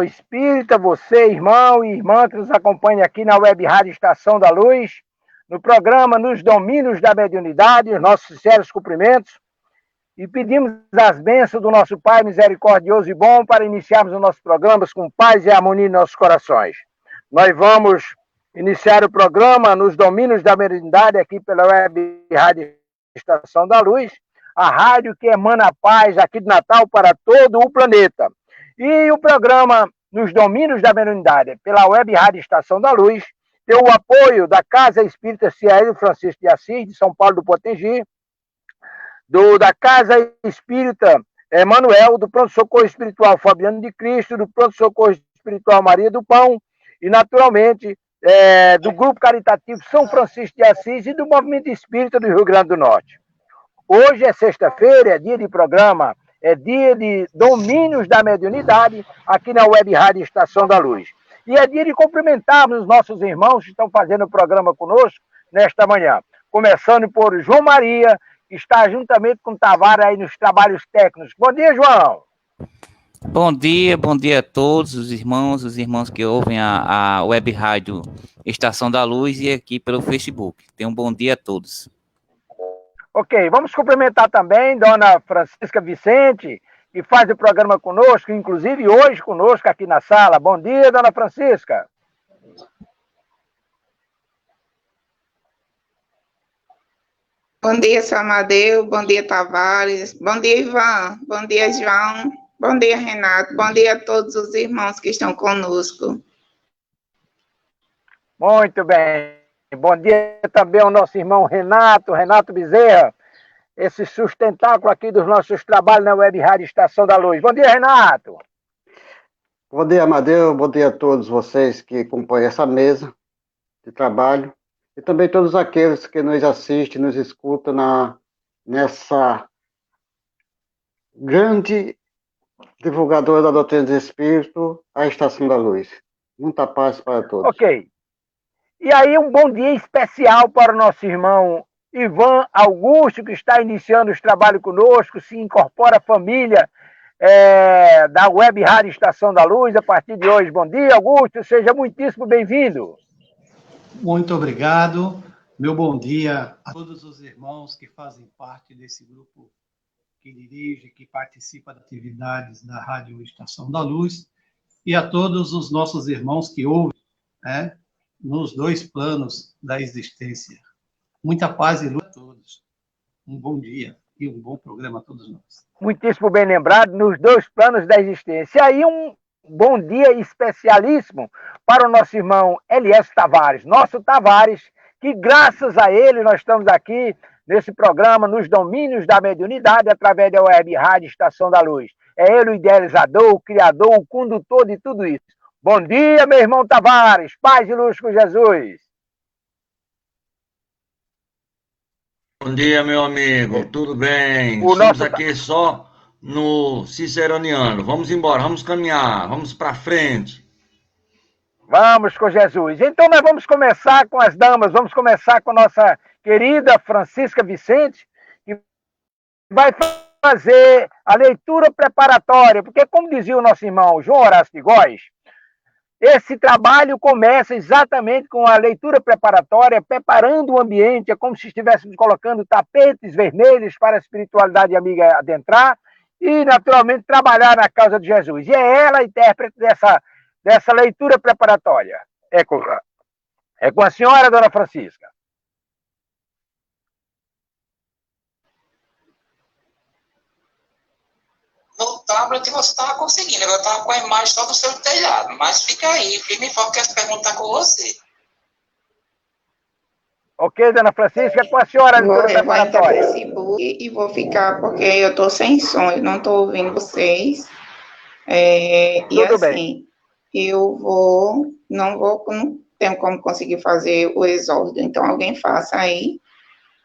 Espírita, você, irmão e irmã, que nos acompanha aqui na Web Rádio Estação da Luz, no programa Nos Domínios da Mediunidade, os nossos sinceros cumprimentos, e pedimos as bênçãos do nosso Pai misericordioso e bom para iniciarmos os nossos programas com paz e harmonia em nossos corações. Nós vamos iniciar o programa Nos Domínios da Mediunidade aqui pela Web Rádio Estação da Luz, a rádio que emana a paz aqui de Natal para todo o planeta. E o programa Nos Domínios da Mediunidade, pela Web Rádio Estação da Luz, tem o apoio da Casa Espírita Ciaílio Francisco de Assis, de São Paulo do Potengi, da Casa Espírita Emanuel, do Pronto Socorro Espiritual Fabiano de Cristo, do Pronto Socorro Espiritual Maria do Pão, e, naturalmente, do Grupo Caritativo São Francisco de Assis e do Movimento Espírita do Rio Grande do Norte. Hoje é sexta-feira, é dia de programa, é dia de Domínios da Mediunidade, aqui na Web Rádio Estação da Luz. E é dia de cumprimentarmos os nossos irmãos que estão fazendo o programa conosco nesta manhã. Começando por João Maria, que está juntamente com o Tavares aí nos trabalhos técnicos. Bom dia, João! Bom dia a todos os irmãos que ouvem a Web Rádio Estação da Luz e aqui pelo Facebook. Tenham um bom dia a todos. Ok, vamos cumprimentar também Dona Francisca Vicente, que faz o programa conosco, inclusive hoje conosco aqui na sala. Bom dia, Dona Francisca. Bom dia, São Amadeu. Bom dia, Tavares. Bom dia, Ivan. Bom dia, João. Bom dia, Renato. Bom dia a todos os irmãos que estão conosco. Muito bem. Bom dia também ao nosso irmão Renato Bezerra, esse sustentáculo aqui dos nossos trabalhos na Web Rádio Estação da Luz. Bom dia, Renato. Bom dia, Amadeu. Bom dia a todos vocês que compõem essa mesa de trabalho e também todos aqueles que nos assistem, nos escutam nessa grande divulgadora da doutrina do Espírito, a Estação da Luz. Muita paz para todos. Ok. E aí um bom dia especial para o nosso irmão Ivan Augusto, que está iniciando os trabalhos conosco, se incorpora à família da Web Rádio Estação da Luz a partir de hoje. Bom dia, Augusto, seja muitíssimo bem-vindo. Muito obrigado. Meu bom dia a todos os irmãos que fazem parte desse grupo que dirige, que participa das atividades da Rádio Estação da Luz, e a todos os nossos irmãos que ouvem, nos dois planos da existência. Muita paz e luz a todos. Um bom dia e um bom programa a todos nós. Muitíssimo bem lembrado, nos dois planos da existência. E aí um bom dia especialíssimo para o nosso irmão Elias Tavares, nosso Tavares, que graças a ele nós estamos aqui nesse programa, nos Domínios da Mediunidade, através da Web Rádio Estação da Luz. É ele o idealizador, o criador, o condutor de tudo isso. Bom dia, meu irmão Tavares, paz e luz com Jesus. Bom dia, meu amigo, tudo bem? Estamos aqui só no Ciceroniano. Vamos embora, vamos caminhar, vamos para frente. Vamos com Jesus. Então nós vamos começar com as damas, vamos começar com a nossa querida Francisca Vicente, que vai fazer a leitura preparatória, porque como dizia o nosso irmão João Horácio de Góes, esse trabalho começa exatamente com a leitura preparatória, preparando o ambiente, é como se estivéssemos colocando tapetes vermelhos para a espiritualidade amiga adentrar e, naturalmente, trabalhar na causa de Jesus. E é ela a intérprete dessa leitura preparatória. É com a senhora, dona Francisca. No tablet você estava conseguindo, eu estava com a imagem só do seu telhado, mas fica aí, firme e forte que as perguntas estão com você. Ok, dona Francisca, com a senhora. Vou levantar o Facebook e vou ficar, porque eu estou sem som, eu não estou ouvindo vocês. Tudo bem. Não tenho como conseguir fazer o exórdio, então alguém faça aí,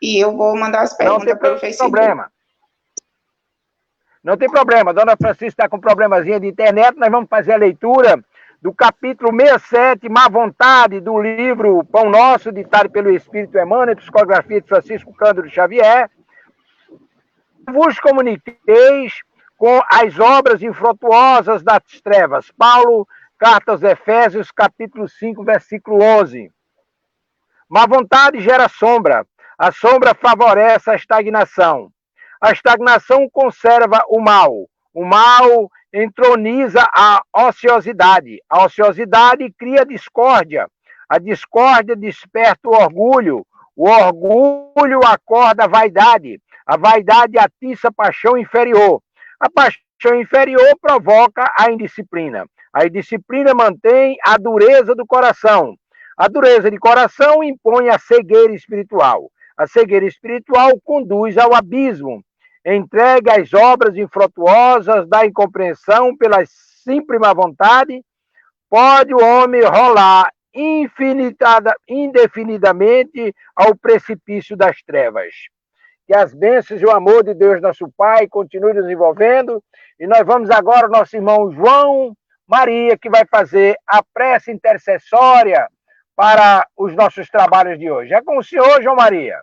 e eu vou mandar as perguntas pelo Facebook. Não tem problema, dona Francisca está com um problemazinho de internet, nós vamos fazer a leitura do capítulo 67, Má Vontade, do livro Pão Nosso, ditado pelo Espírito Emmanuel, psicografia de Francisco Cândido Xavier. Vos comuniqueis com as obras infrutuosas das trevas. Paulo, carta aos Efésios, capítulo 5, versículo 11. Má vontade gera sombra. A sombra favorece a estagnação. A estagnação conserva o mal. O mal entroniza a ociosidade. A ociosidade cria discórdia. A discórdia desperta o orgulho. O orgulho acorda a vaidade. A vaidade atiça a paixão inferior. A paixão inferior provoca a indisciplina. A indisciplina mantém a dureza do coração. A dureza de coração impõe a cegueira espiritual. A cegueira espiritual conduz ao abismo. Entregue às obras infrutuosas da incompreensão pela simples má vontade, pode o homem rolar indefinidamente ao precipício das trevas. Que as bênçãos e o amor de Deus, nosso Pai, continuem nos envolvendo. E nós vamos agora ao nosso irmão João Maria, que vai fazer a prece intercessória para os nossos trabalhos de hoje. É com o senhor, João Maria.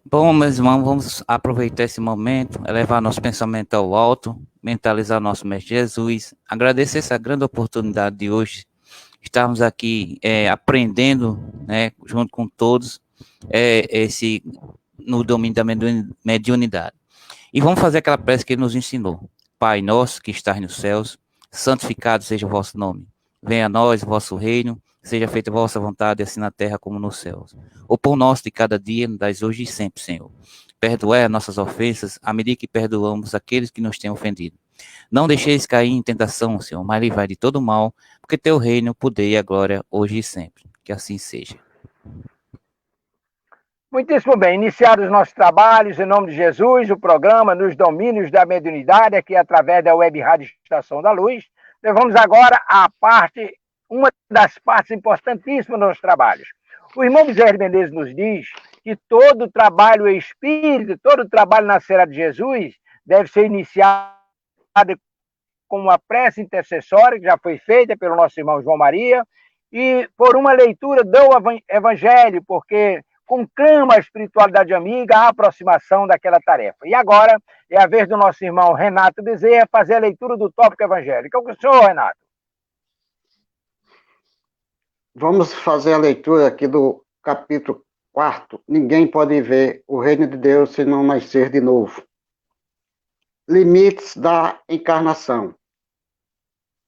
Bom, meus irmãos, vamos aproveitar esse momento, elevar nosso pensamento ao alto, mentalizar nosso Mestre Jesus, agradecer essa grande oportunidade de hoje, estarmos aqui aprendendo, né, junto com todos, no domínio da mediunidade. E vamos fazer aquela prece que ele nos ensinou. Pai nosso que estás nos céus, santificado seja o vosso nome. Venha a nós o vosso reino, seja feita a vossa vontade, assim na terra como nos céus. O pão nosso de cada dia nos dai hoje e sempre, Senhor. Perdoai as nossas ofensas, à medida que perdoamos aqueles que nos têm ofendido. Não deixeis cair em tentação, Senhor, mas livrai de todo mal, porque teu reino, o poder e a glória, hoje e sempre. Que assim seja. Muitíssimo bem, iniciados os nossos trabalhos, em nome de Jesus, o programa Nos Domínios da Mediunidade, aqui através da Web Rádio Estação da Luz. Nós vamos agora à parte, uma das partes importantíssimas dos nossos trabalhos. O irmão Bezerra Menezes nos diz que todo trabalho espírita, todo trabalho na Serra de Jesus deve ser iniciado com uma prece intercessória, que já foi feita pelo nosso irmão João Maria, e por uma leitura do Evangelho, porque conclama a espiritualidade amiga a aproximação daquela tarefa. E agora é a vez do nosso irmão Renato Bezerra fazer a leitura do tópico evangélico. É com o senhor, Renato. Vamos fazer a leitura aqui do capítulo 4. Ninguém pode ver o reino de Deus se não nascer de novo. Limites da encarnação.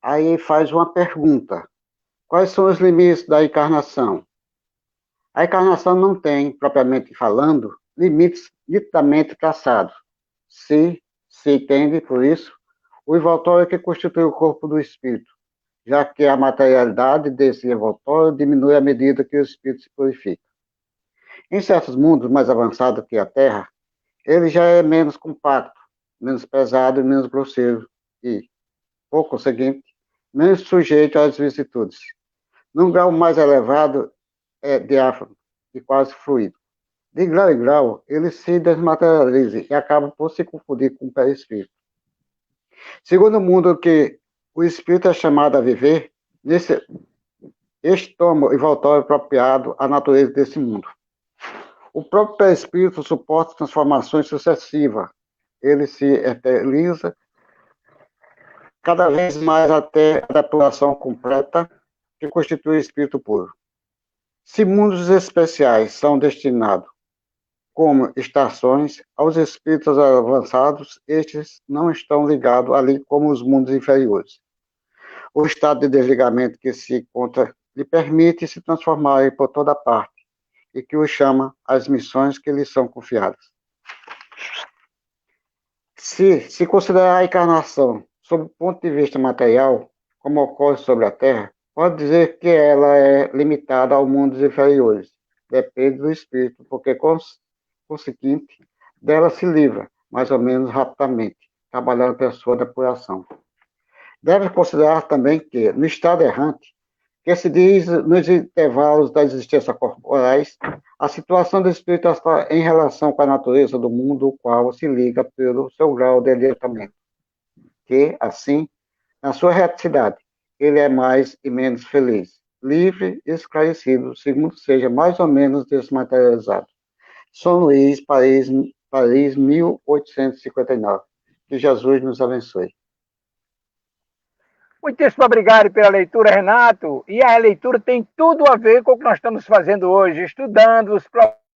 Aí faz uma pergunta. Quais são os limites da encarnação? A encarnação não tem, propriamente falando, limites nitidamente traçados. Se entende, por isso, o envoltório que constitui o corpo do espírito, já que a materialidade desse envoltório diminui à medida que o espírito se purifica. Em certos mundos mais avançados que a Terra, ele já é menos compacto, menos pesado e menos grosseiro e, por conseguinte, menos sujeito às vicissitudes. Num grau mais elevado, é diáfano e quase fluido. De grau em grau, ele se desmaterializa e acaba por se confundir com o perispírito. Segundo o mundo que o espírito é chamado a viver, este toma o envoltório apropriado à natureza desse mundo. O próprio perispírito suporta transformações sucessivas. Ele se eterniza cada vez mais até a depuração completa que constitui o espírito puro. Se mundos especiais são destinados como estações aos espíritos avançados, estes não estão ligados ali como os mundos inferiores. O estado de desligamento que se encontra lhe permite se transformar por toda parte e que o chama às missões que lhe são confiadas. Se considerar a encarnação sob o ponto de vista material, como ocorre sobre a Terra, pode dizer que ela é limitada aos mundos inferiores. Depende do espírito, porque, conseguinte, dela se livra, mais ou menos rapidamente, trabalhando pela sua depuração. Deve considerar também que, no estado errante, que se diz nos intervalos da existência corporais, a situação do espírito está em relação com a natureza do mundo, o qual se liga pelo seu grau de adiantamento. Que, assim, na sua reticidade, ele é mais e menos feliz, livre e esclarecido, segundo seja mais ou menos desmaterializado. São Luís, Paris, 1859. Que Jesus nos abençoe. Muitíssimo obrigado pela leitura, Renato. E a leitura tem tudo a ver com o que nós estamos fazendo hoje, estudando os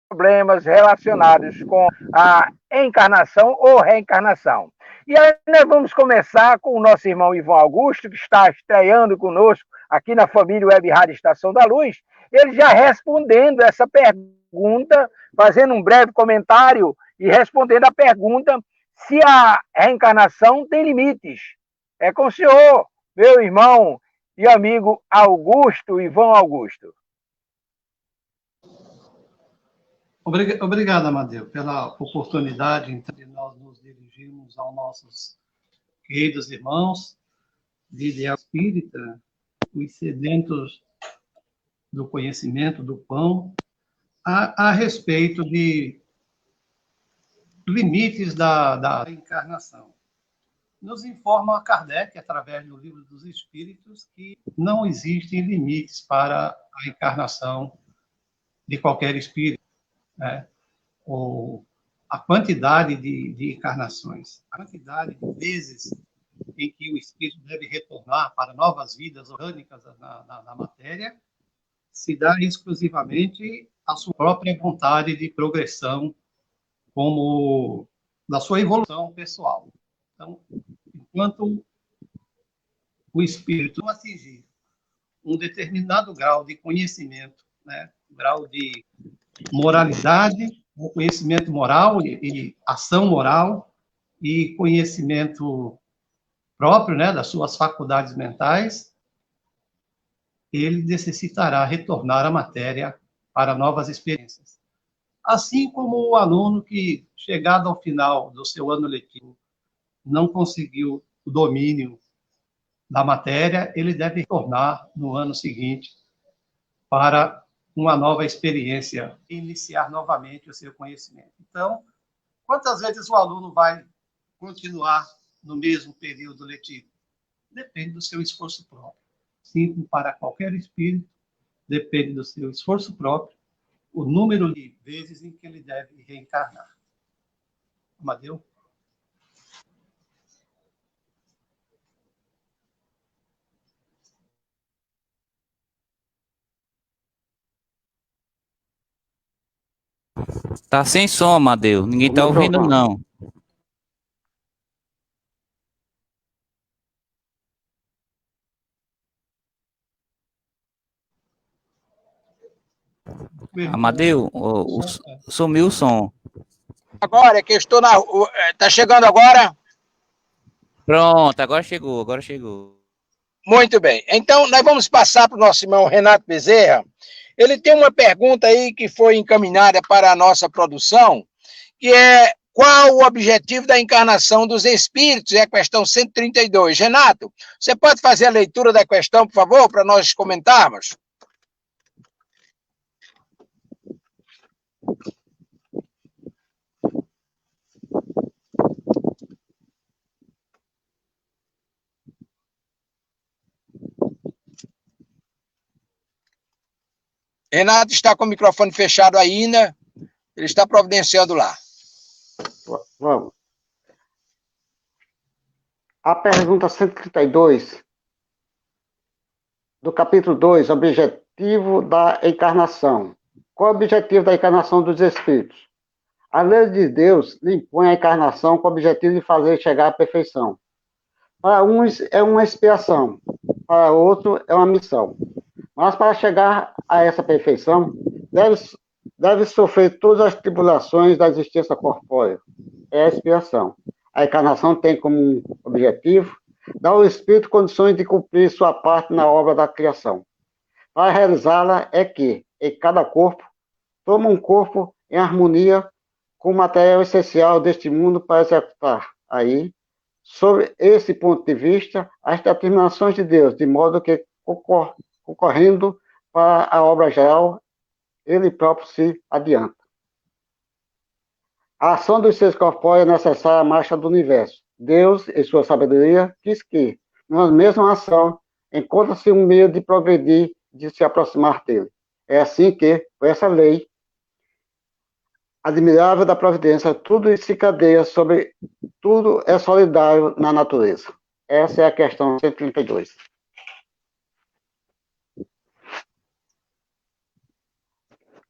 problemas relacionados com a encarnação ou reencarnação. E aí nós vamos começar com o nosso irmão Ivan Augusto, que está estreando conosco aqui na família Web Rádio Estação da Luz, ele já respondendo essa pergunta, fazendo um breve comentário e respondendo a pergunta se a reencarnação tem limites. É com o senhor, meu irmão e amigo Augusto, Ivan Augusto. Obrigado, Amadeu, pela oportunidade de nós nos dirigirmos aos nossos queridos irmãos de ideal espírita, os sedentos do conhecimento, do pão, a respeito de limites da encarnação. Nos informa Kardec, através do Livro dos Espíritos, que não existem limites para a encarnação de qualquer espírito, né? Ou a quantidade de encarnações, a quantidade de vezes em que o espírito deve retornar para novas vidas orgânicas na matéria, se dá exclusivamente à sua própria vontade de progressão, como da sua evolução pessoal. Então, enquanto o espírito não atingir um determinado grau de conhecimento, né, grau de moralidade, conhecimento moral e ação moral e conhecimento próprio, né, das suas faculdades mentais, ele necessitará retornar à matéria para novas experiências. Assim como o aluno que, chegado ao final do seu ano letivo, não conseguiu o domínio da matéria, ele deve retornar no ano seguinte para uma nova experiência, iniciar novamente o seu conhecimento. Então, quantas vezes o aluno vai continuar no mesmo período letivo? Depende do seu esforço próprio. Sim, para qualquer espírito, depende do seu esforço próprio, o número de vezes em que ele deve reencarnar. Amadeu? Tá sem som, Amadeu. Ninguém tá ouvindo, não. Amadeu, sumiu o som. Agora, é que eu estou na rua. Tá chegando agora? Pronto, agora chegou. Muito bem. Então, nós vamos passar para o nosso irmão Renato Bezerra. Ele tem uma pergunta aí que foi encaminhada para a nossa produção, que é: qual o objetivo da encarnação dos espíritos? É a questão 132. Renato, você pode fazer a leitura da questão, por favor, para nós comentarmos? Renato está com o microfone fechado ainda, ele está providenciando lá. Vamos. A pergunta 132, do capítulo 2, objetivo da encarnação. Qual é o objetivo da encarnação dos espíritos? A lei de Deus lhe impõe a encarnação com o objetivo de fazer chegar à perfeição. Para uns é uma expiação, para outros é uma missão. Mas para chegar a essa perfeição, deve sofrer todas as tribulações da existência corpórea. É a expiação. A encarnação tem como objetivo dar ao espírito condições de cumprir sua parte na obra da criação. Para realizá-la é que, em cada corpo, toma um corpo em harmonia com o material essencial deste mundo para executar aí, sobre esse ponto de vista, as determinações de Deus, de modo que, concorrendo para a obra geral, ele próprio se adianta. A ação dos seres corpóreos é necessária à marcha do universo. Deus, em sua sabedoria, quis que, numa mesma ação, encontra-se um meio de progredir, de se aproximar dele. É assim que, por essa lei, admirável da providência, tudo se encadeia sobre, tudo é solidário na natureza. Essa é a questão 132.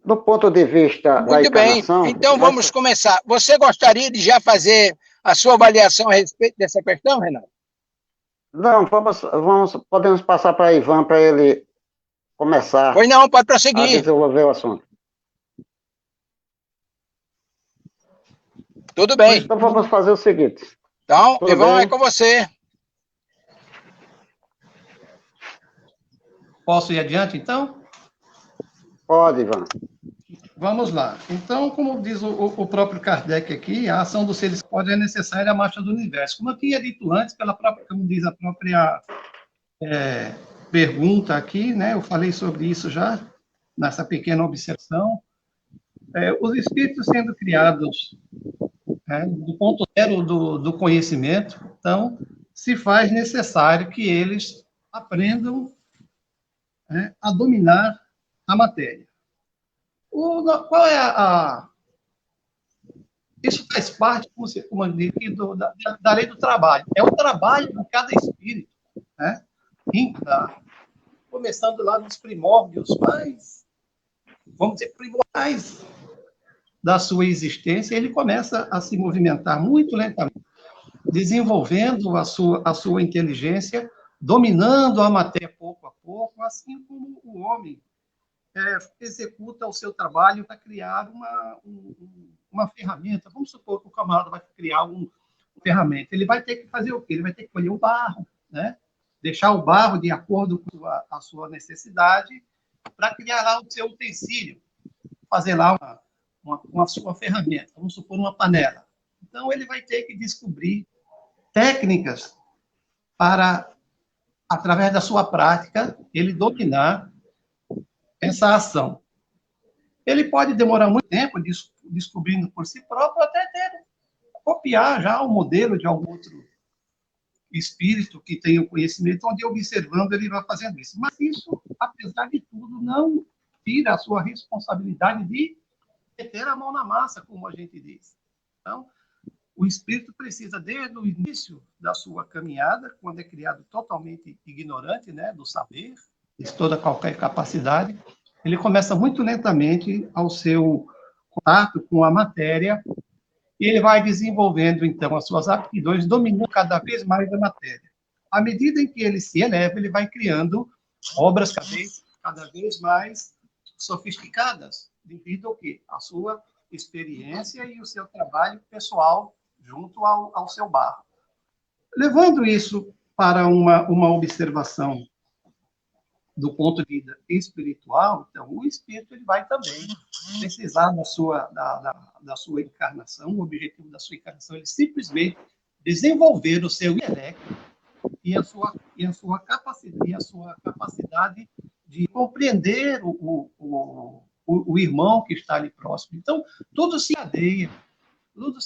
Do ponto de vista da encarnação... Muito bem, então vamos começar. Você gostaria de já fazer a sua avaliação a respeito dessa questão, Renato? Não, podemos passar para Ivan, para ele começar. Pois não, pode prosseguir. A desenvolver o assunto. Tudo bem. Então vamos fazer o seguinte. Então, Ivan, é com você. Posso ir adiante, então? Pode, Ivan. Vamos lá. Então, como diz o próprio Kardec aqui, a ação dos seres pode é necessária à marcha do universo. Como eu tinha dito antes, como diz a própria pergunta aqui, né? Eu falei sobre isso já, nessa pequena observação. Os espíritos sendo criados do ponto zero do conhecimento, então, se faz necessário que eles aprendam a dominar a matéria. Qual é isso faz parte, como eu disse, da lei do trabalho. É o trabalho de cada espírito, né? Começando lá nos primórdios mais, vamos dizer, primordiais da sua existência, ele começa a se movimentar muito lentamente, desenvolvendo a sua inteligência, dominando a matéria pouco a pouco, assim como o homem executa o seu trabalho para criar uma ferramenta. Vamos supor que o camarada vai criar uma ferramenta. Ele vai ter que fazer o quê? Ele vai ter que colher o barro, né? Deixar o barro de acordo com a sua necessidade para criar lá o seu utensílio, fazer lá uma sua ferramenta. Vamos supor uma panela. Então, ele vai ter que descobrir técnicas para, através da sua prática, ele dominar essa ação. Ele pode demorar muito tempo descobrindo por si próprio, até copiar já o modelo de algum outro espírito que tenha o conhecimento, onde observando ele vai fazendo isso. Mas isso, apesar de tudo, não tira a sua responsabilidade de meter a mão na massa, como a gente diz. Então, o espírito precisa, desde o início da sua caminhada, quando é criado totalmente ignorante, né, do saber, de toda qualquer capacidade, ele começa muito lentamente ao seu contato com a matéria e ele vai desenvolvendo, então, as suas aptidões, dominando cada vez mais a matéria. À medida em que ele se eleva, ele vai criando obras cada vez mais sofisticadas, devido ao quê? A sua experiência e o seu trabalho pessoal junto ao seu barro. Levando isso para uma observação do ponto de vista espiritual, então, o espírito ele vai também precisar da sua encarnação. O objetivo da sua encarnação é simplesmente desenvolver o seu intelecto e a sua capacidade de compreender o irmão que está ali próximo. Então, tudo se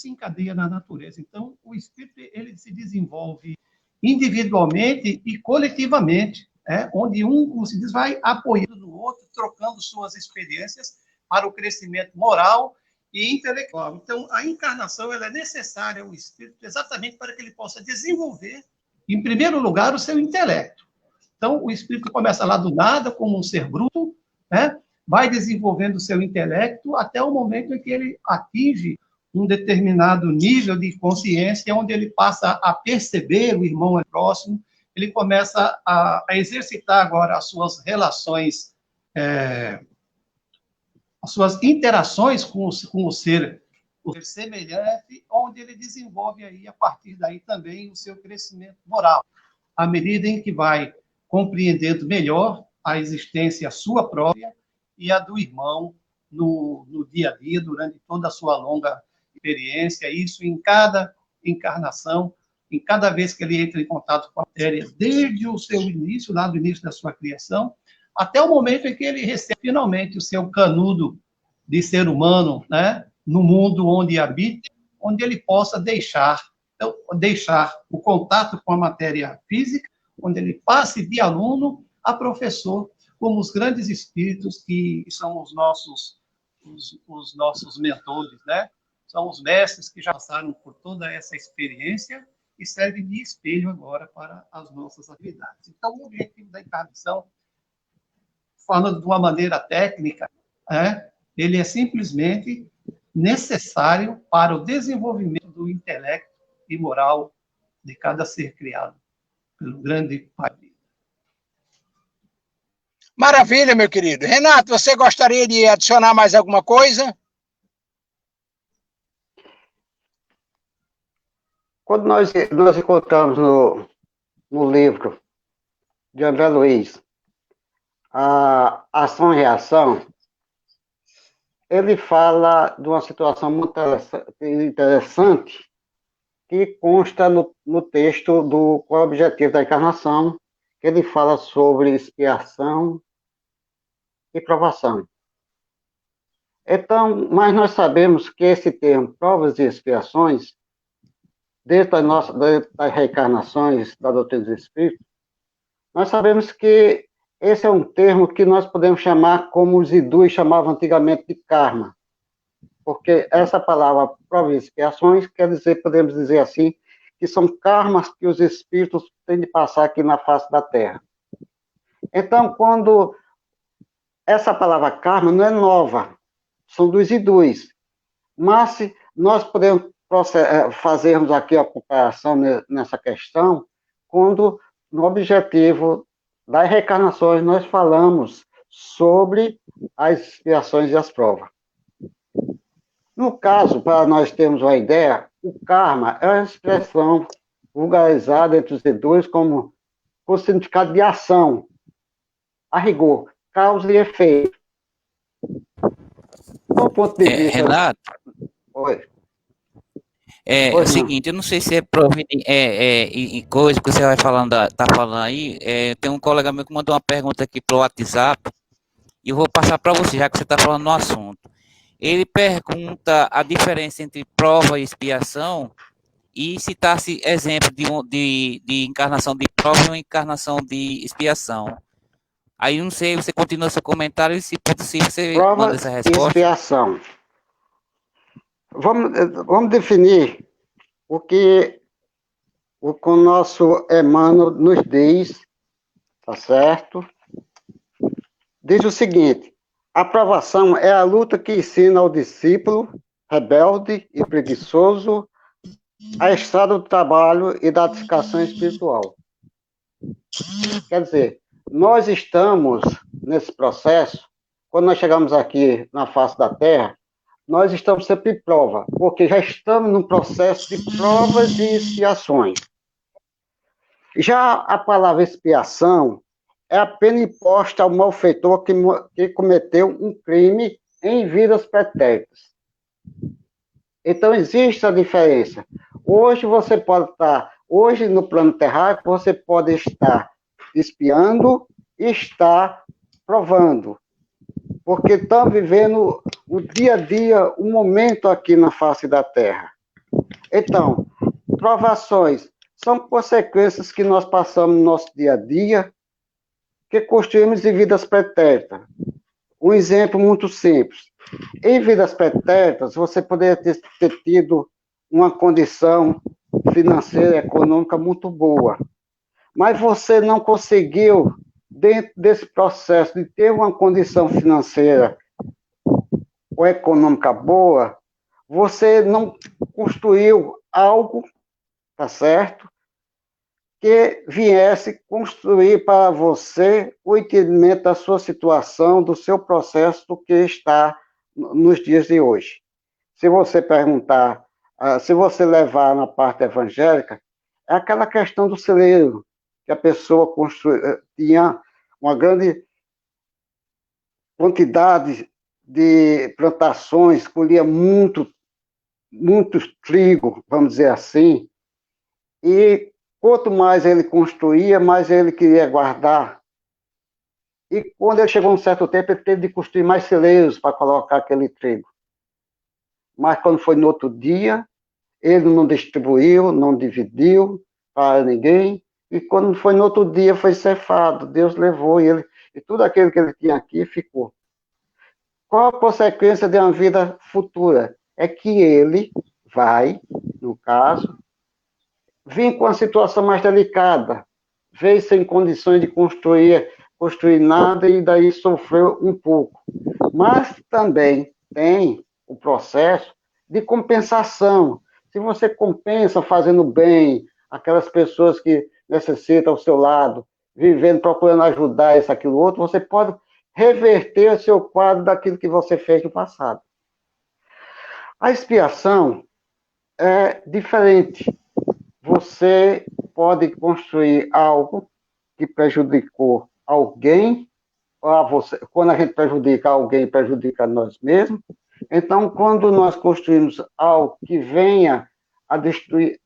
encadeia na natureza. Então, o espírito ele se desenvolve individualmente e coletivamente, onde como se diz, vai apoiando no outro, trocando suas experiências para o crescimento moral e intelectual. Então, a encarnação ela é necessária ao espírito exatamente para que ele possa desenvolver, em primeiro lugar, o seu intelecto. Então, o espírito começa lá do nada, como um ser bruto, vai desenvolvendo o seu intelecto até o momento em que ele atinge um determinado nível de consciência, onde ele passa a perceber o irmão próximo, ele começa a exercitar agora as suas relações, as suas interações com o ser semelhante, onde ele desenvolve aí, a partir daí também, o seu crescimento moral, à medida em que vai compreendendo melhor a existência sua própria e a do irmão no dia a dia, durante toda a sua longa experiência, isso em cada encarnação, em cada vez que ele entra em contato com a matéria, desde o seu início, lá do início da sua criação, até o momento em que ele recebe finalmente o seu canudo de ser humano, no mundo onde habita, onde ele possa deixar o contato com a matéria física, onde ele passe de aluno a professor, como os grandes espíritos que são os nossos os nossos mentores, né? São os mestres que já passaram por toda essa experiência e servem de espelho agora para as nossas atividades. Então, o objetivo da encarnação, falando de uma maneira técnica, ele é simplesmente necessário para o desenvolvimento do intelecto e moral de cada ser criado pelo grande Pai. Maravilha, meu querido. Renato, você gostaria de adicionar mais alguma coisa? Quando nós encontramos no livro de André Luiz, a ação e reação, ele fala de uma situação muito interessante que consta no texto do qual é o objetivo da encarnação, que ele fala sobre expiação e provação. Então, mas nós sabemos que esse termo, provas e expiações, desde das reencarnações da doutrina dos Espíritos, nós sabemos que esse é um termo que nós podemos chamar como os hindus chamavam antigamente de karma, porque essa palavra provas e expiações quer dizer, podemos dizer assim, que são karmas que os espíritos têm de passar aqui na face da Terra. Então, quando essa palavra karma não é nova, são dos hindus, mas nós podemos fazermos aqui a comparação nessa questão, quando no objetivo das reencarnações nós falamos sobre as expiações e as provas. No caso, para nós termos uma ideia, o karma é uma expressão vulgarizada entre os hindus como com significado de ação, a rigor, causa e efeito. Do ponto de vista... Renato? Oi. É o seguinte, eu não sei se é coisa que você vai falando, tá falando aí, tem um colega meu que mandou uma pergunta aqui pro WhatsApp, e eu vou passar para você, já que você está falando no assunto. Ele pergunta a diferença entre prova e expiação, e citasse exemplo de encarnação de prova e uma encarnação de expiação. Aí, não sei, você continua seu comentário, e se possível, você prova manda essa resposta. E expiação. Vamos definir o que o nosso Emmanuel nos diz, tá certo? Diz o seguinte: a provação é a luta que ensina ao discípulo rebelde e preguiçoso a estrada do trabalho e da dedicação espiritual. Quer dizer, nós estamos nesse processo, quando nós chegamos aqui na face da Terra, nós estamos sempre em prova, porque já estamos num processo de provas e expiações. Já a palavra expiação é a pena imposta ao malfeitor que cometeu um crime em vidas pretéritas. Então, existe a diferença. Hoje você pode estar, hoje no plano terráqueo, você pode estar expiando e estar provando. Porque estamos vivendo o dia a dia, um momento aqui na face da Terra. Então, provações são consequências que nós passamos no nosso dia a dia, que construímos em vidas pretéritas. Um exemplo muito simples. Em vidas pretéritas, você poderia ter tido uma condição financeira, econômica muito boa, mas você não conseguiu, dentro desse processo de ter uma condição financeira ou econômica boa, você não construiu algo, tá certo? Que viesse construir para você o entendimento da sua situação, do seu processo, do que está nos dias de hoje. Se você perguntar, se você levar na parte evangélica, é aquela questão do celeiro, que a pessoa tinha uma grande quantidade de plantações, colhia muito trigo, vamos dizer assim, e quanto mais ele construía, mais ele queria guardar. E quando ele chegou a um certo tempo, ele teve de construir mais celeiros para colocar aquele trigo. Mas quando foi no outro dia, ele não distribuiu, não dividiu para ninguém, e quando foi no outro dia, foi cefado, Deus levou ele, e tudo aquilo que ele tinha aqui ficou. Qual a consequência de uma vida futura? É que ele vai, no caso, vir com uma situação mais delicada, veio sem condições de construir nada e daí sofreu um pouco. Mas também tem o processo de compensação. Se você compensa fazendo bem aquelas pessoas que necessitam ao seu lado, vivendo, procurando ajudar isso, aquilo, outro, você pode reverter o seu quadro daquilo que você fez no passado. A expiação é diferente. Você pode construir algo que prejudicou alguém, ou a você. Quando a gente prejudica alguém, prejudica nós mesmos. Então, quando nós construímos algo que venha a destruir,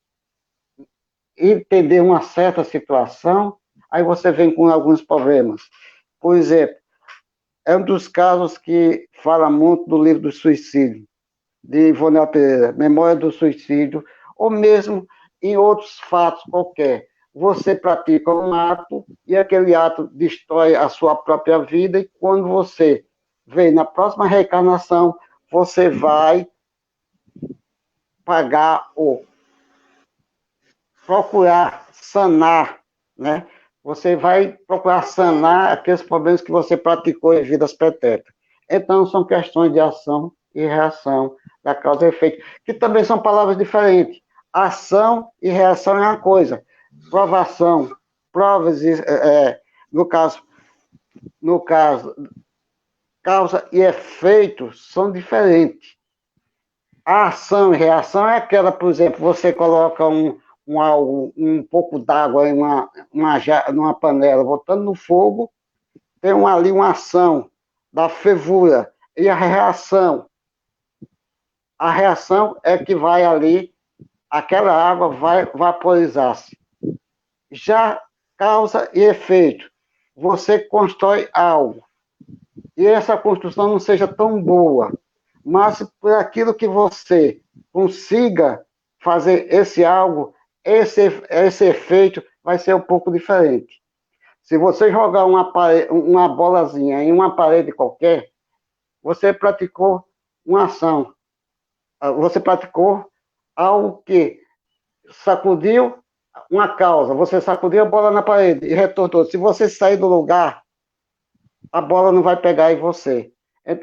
entender uma certa situação, aí você vem com alguns problemas. Por exemplo, é um dos casos que fala muito do livro do suicídio, de Ivonel Pereira, Memória do Suicídio, ou mesmo em outros fatos qualquer. Você pratica um ato e aquele ato destrói a sua própria vida, e quando você vem na próxima reencarnação, você vai pagar ou procurar sanar, né? Você vai procurar sanar aqueles problemas que você praticou em vidas pretéritas. Então, são questões de ação e reação, da causa e efeito, que também são palavras diferentes. Ação e reação é uma coisa. Provação, provas, no caso, causa e efeito são diferentes. A ação e reação é aquela, por exemplo, você coloca um pouco d'água em numa panela, botando no fogo, tem ali uma ação da fervura, e a reação é que vai ali, aquela água vai vaporizar-se. Já causa e efeito, você constrói algo, e essa construção não seja tão boa, mas por aquilo que você consiga fazer esse algo, esse efeito vai ser um pouco diferente. Se você jogar uma bolazinha em uma parede qualquer, você praticou uma ação. Você praticou algo que sacudiu uma causa. Você sacudiu a bola na parede e retornou. Se você sair do lugar, a bola não vai pegar em você.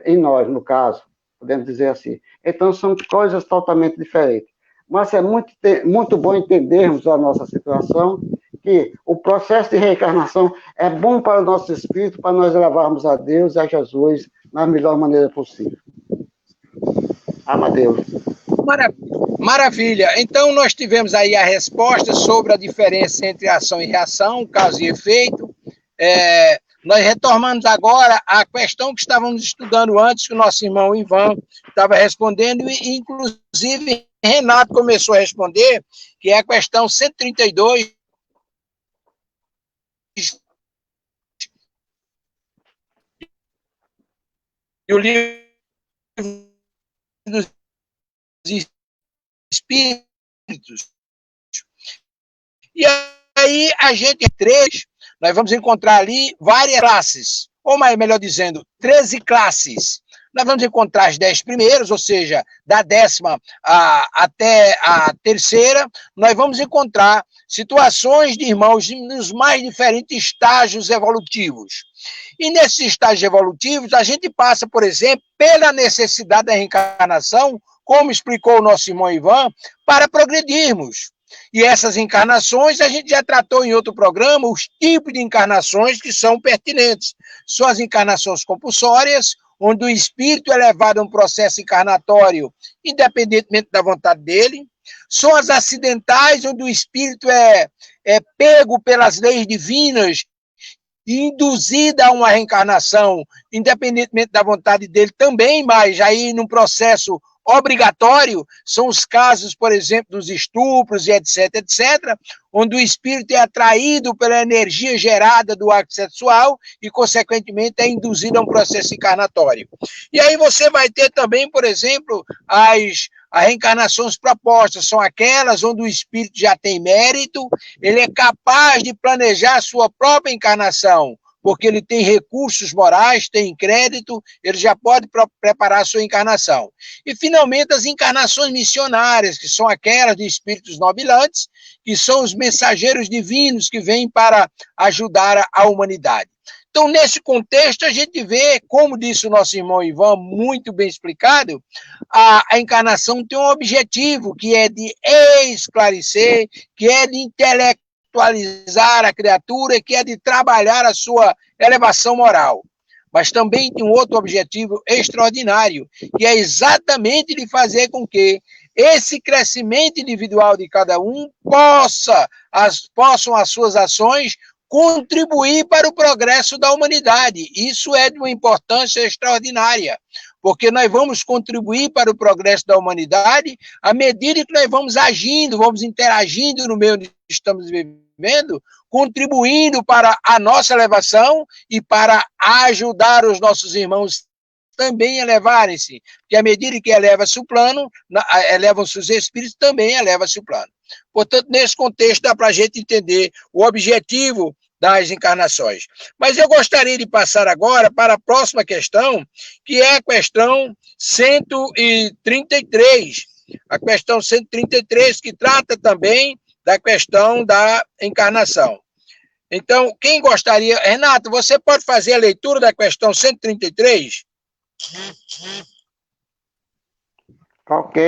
Em nós, no caso, podemos dizer assim. Então, são coisas totalmente diferentes. Mas é muito bom entendermos a nossa situação, que o processo de reencarnação é bom para o nosso espírito, para nós levarmos a Deus e a Jesus na melhor maneira possível. Amadeus. Maravilha. Então, nós tivemos aí a resposta sobre a diferença entre ação e reação, causa e efeito. Nós retomamos agora a questão que estávamos estudando antes, que o nosso irmão Ivan estava respondendo, e inclusive Renato começou a responder, que é a questão 132 e o livro dos espíritos. E aí a gente nós vamos encontrar ali várias classes, ou melhor dizendo, 13 classes. Nós vamos encontrar as 10 primeiras, ou seja, da 10ª até a 3ª, nós vamos encontrar situações de irmãos nos mais diferentes estágios evolutivos. E nesses estágios evolutivos, a gente passa, por exemplo, pela necessidade da reencarnação, como explicou o nosso irmão Ivan, para progredirmos. E essas encarnações, a gente já tratou em outro programa, os tipos de encarnações que são pertinentes. São as encarnações compulsórias, onde o espírito é levado a um processo encarnatório, independentemente da vontade dele. São as acidentais, onde o espírito é pego pelas leis divinas e induzido a uma reencarnação, independentemente da vontade dele também, mas aí num processo obrigatório. São os casos, por exemplo, dos estupros e etc, onde o espírito é atraído pela energia gerada do ato sexual e, consequentemente, é induzido a um processo encarnatório. E aí você vai ter também, por exemplo, as reencarnações propostas, são aquelas onde o espírito já tem mérito, ele é capaz de planejar a sua própria encarnação, porque ele tem recursos morais, tem crédito, ele já pode preparar a sua encarnação. E, finalmente, as encarnações missionárias, que são aquelas de espíritos nobilantes, que são os mensageiros divinos que vêm para ajudar a humanidade. Então, nesse contexto, a gente vê, como disse o nosso irmão Ivan, muito bem explicado, a encarnação tem um objetivo, que é de esclarecer, que é de intelectualizar a criatura, que é de trabalhar a sua elevação moral. Mas também tem um outro objetivo extraordinário, que é exatamente de fazer com que esse crescimento individual de cada um possam as suas ações contribuir para o progresso da humanidade. Isso é de uma importância extraordinária, porque nós vamos contribuir para o progresso da humanidade à medida que nós vamos agindo, vamos interagindo no meio onde estamos vivendo, contribuindo para a nossa elevação e para ajudar os nossos irmãos também a elevarem-se, porque à medida que eleva-se o plano, elevam-se os espíritos, também eleva-se o plano. Portanto, nesse contexto, dá para a gente entender o objetivo das encarnações. Mas eu gostaria de passar agora para a próxima questão, que é a questão 133. A questão 133, que trata também da questão da encarnação. Então, quem gostaria... Renato, você pode fazer a leitura da questão 133? Ok,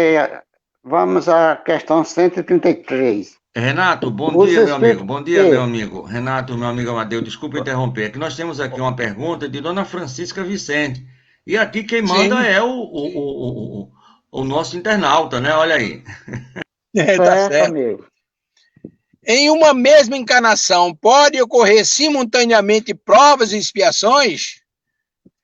vamos à questão 133. Renato, bom dia, meu amigo. Bom dia, meu amigo. Renato, meu amigo Amadeu, desculpa interromper. É que nós temos aqui uma pergunta de Dona Francisca Vicente. E aqui quem manda é o nosso internauta, né? Olha aí. Tá certo, amigo. Em uma mesma encarnação, pode ocorrer simultaneamente provas e expiações?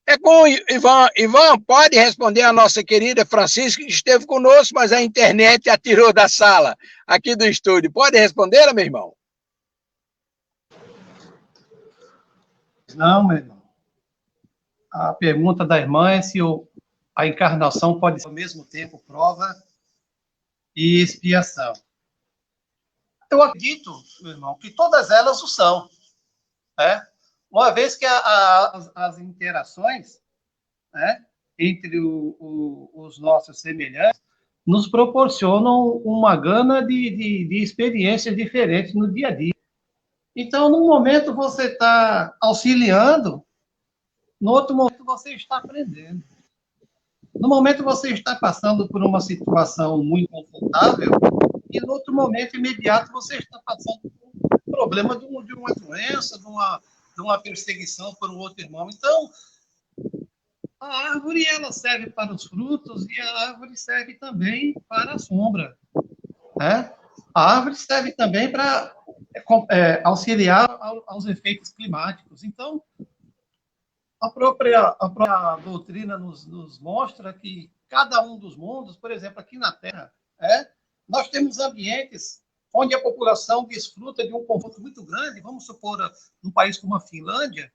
É com o Ivan. Ivan, pode responder a nossa querida Francisca, que esteve conosco, mas a internet a tirou da sala, aqui do estúdio. Pode responder, meu irmão? Não, meu irmão. A pergunta da irmã é se a encarnação pode ser ao mesmo tempo prova e expiação. Eu acredito, meu irmão, que todas elas o são, né? Uma vez que as interações, né, entre os nossos semelhantes nos proporcionam uma gama de experiências diferentes no dia a dia. Então, num momento você está auxiliando, no outro momento você está aprendendo. No momento você está passando por uma situação muito confortável e no outro momento imediato você está passando por um problema de uma doença, de uma perseguição por um outro irmão. Então, a árvore ela serve para os frutos e a árvore serve também para a sombra, né? A árvore serve também para auxiliar aos efeitos climáticos. Então, a própria doutrina nos mostra que cada um dos mundos, por exemplo, aqui na Terra, nós temos ambientes onde a população desfruta de um conforto muito grande. Vamos supor, num país como a Finlândia,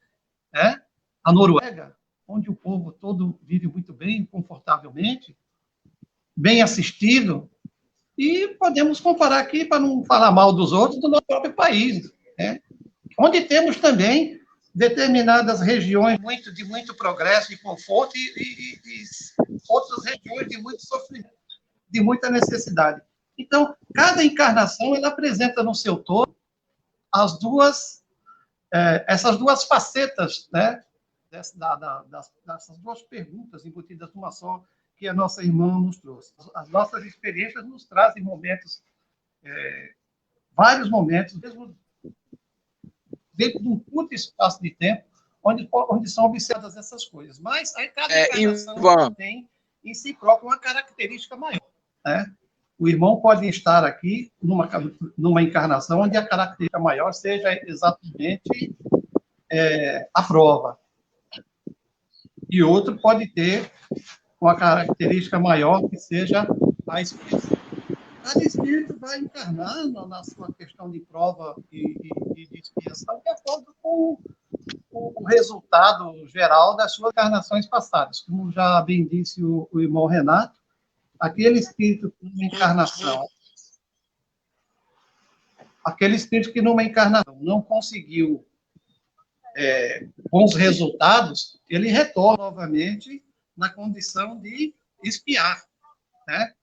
a Noruega, onde o povo todo vive muito bem, confortavelmente, bem assistido, e podemos comparar aqui, para não falar mal dos outros, do nosso próprio país, onde temos também determinadas regiões de muito progresso e conforto e outras regiões de muito sofrimento, de muita necessidade. Então, cada encarnação ela apresenta no seu todo essas duas facetas, né, dessas duas perguntas embutidas numa só que a nossa irmã nos trouxe. As nossas experiências nos trazem momentos, vários momentos, mesmo dentro de um curto espaço de tempo, onde são observadas essas coisas. Mas aí cada encarnação tem em si próprio uma característica maior, né? O irmão pode estar aqui numa encarnação onde a característica maior seja exatamente a prova. E outro pode ter uma característica maior que seja a expiação. Cada espírito vai encarnando na sua questão de prova e de expiação de acordo com o resultado geral das suas encarnações passadas. Como já bem disse o irmão Renato, aquele espírito que numa encarnação não conseguiu bons resultados, ele retorna novamente na condição de espiar, né?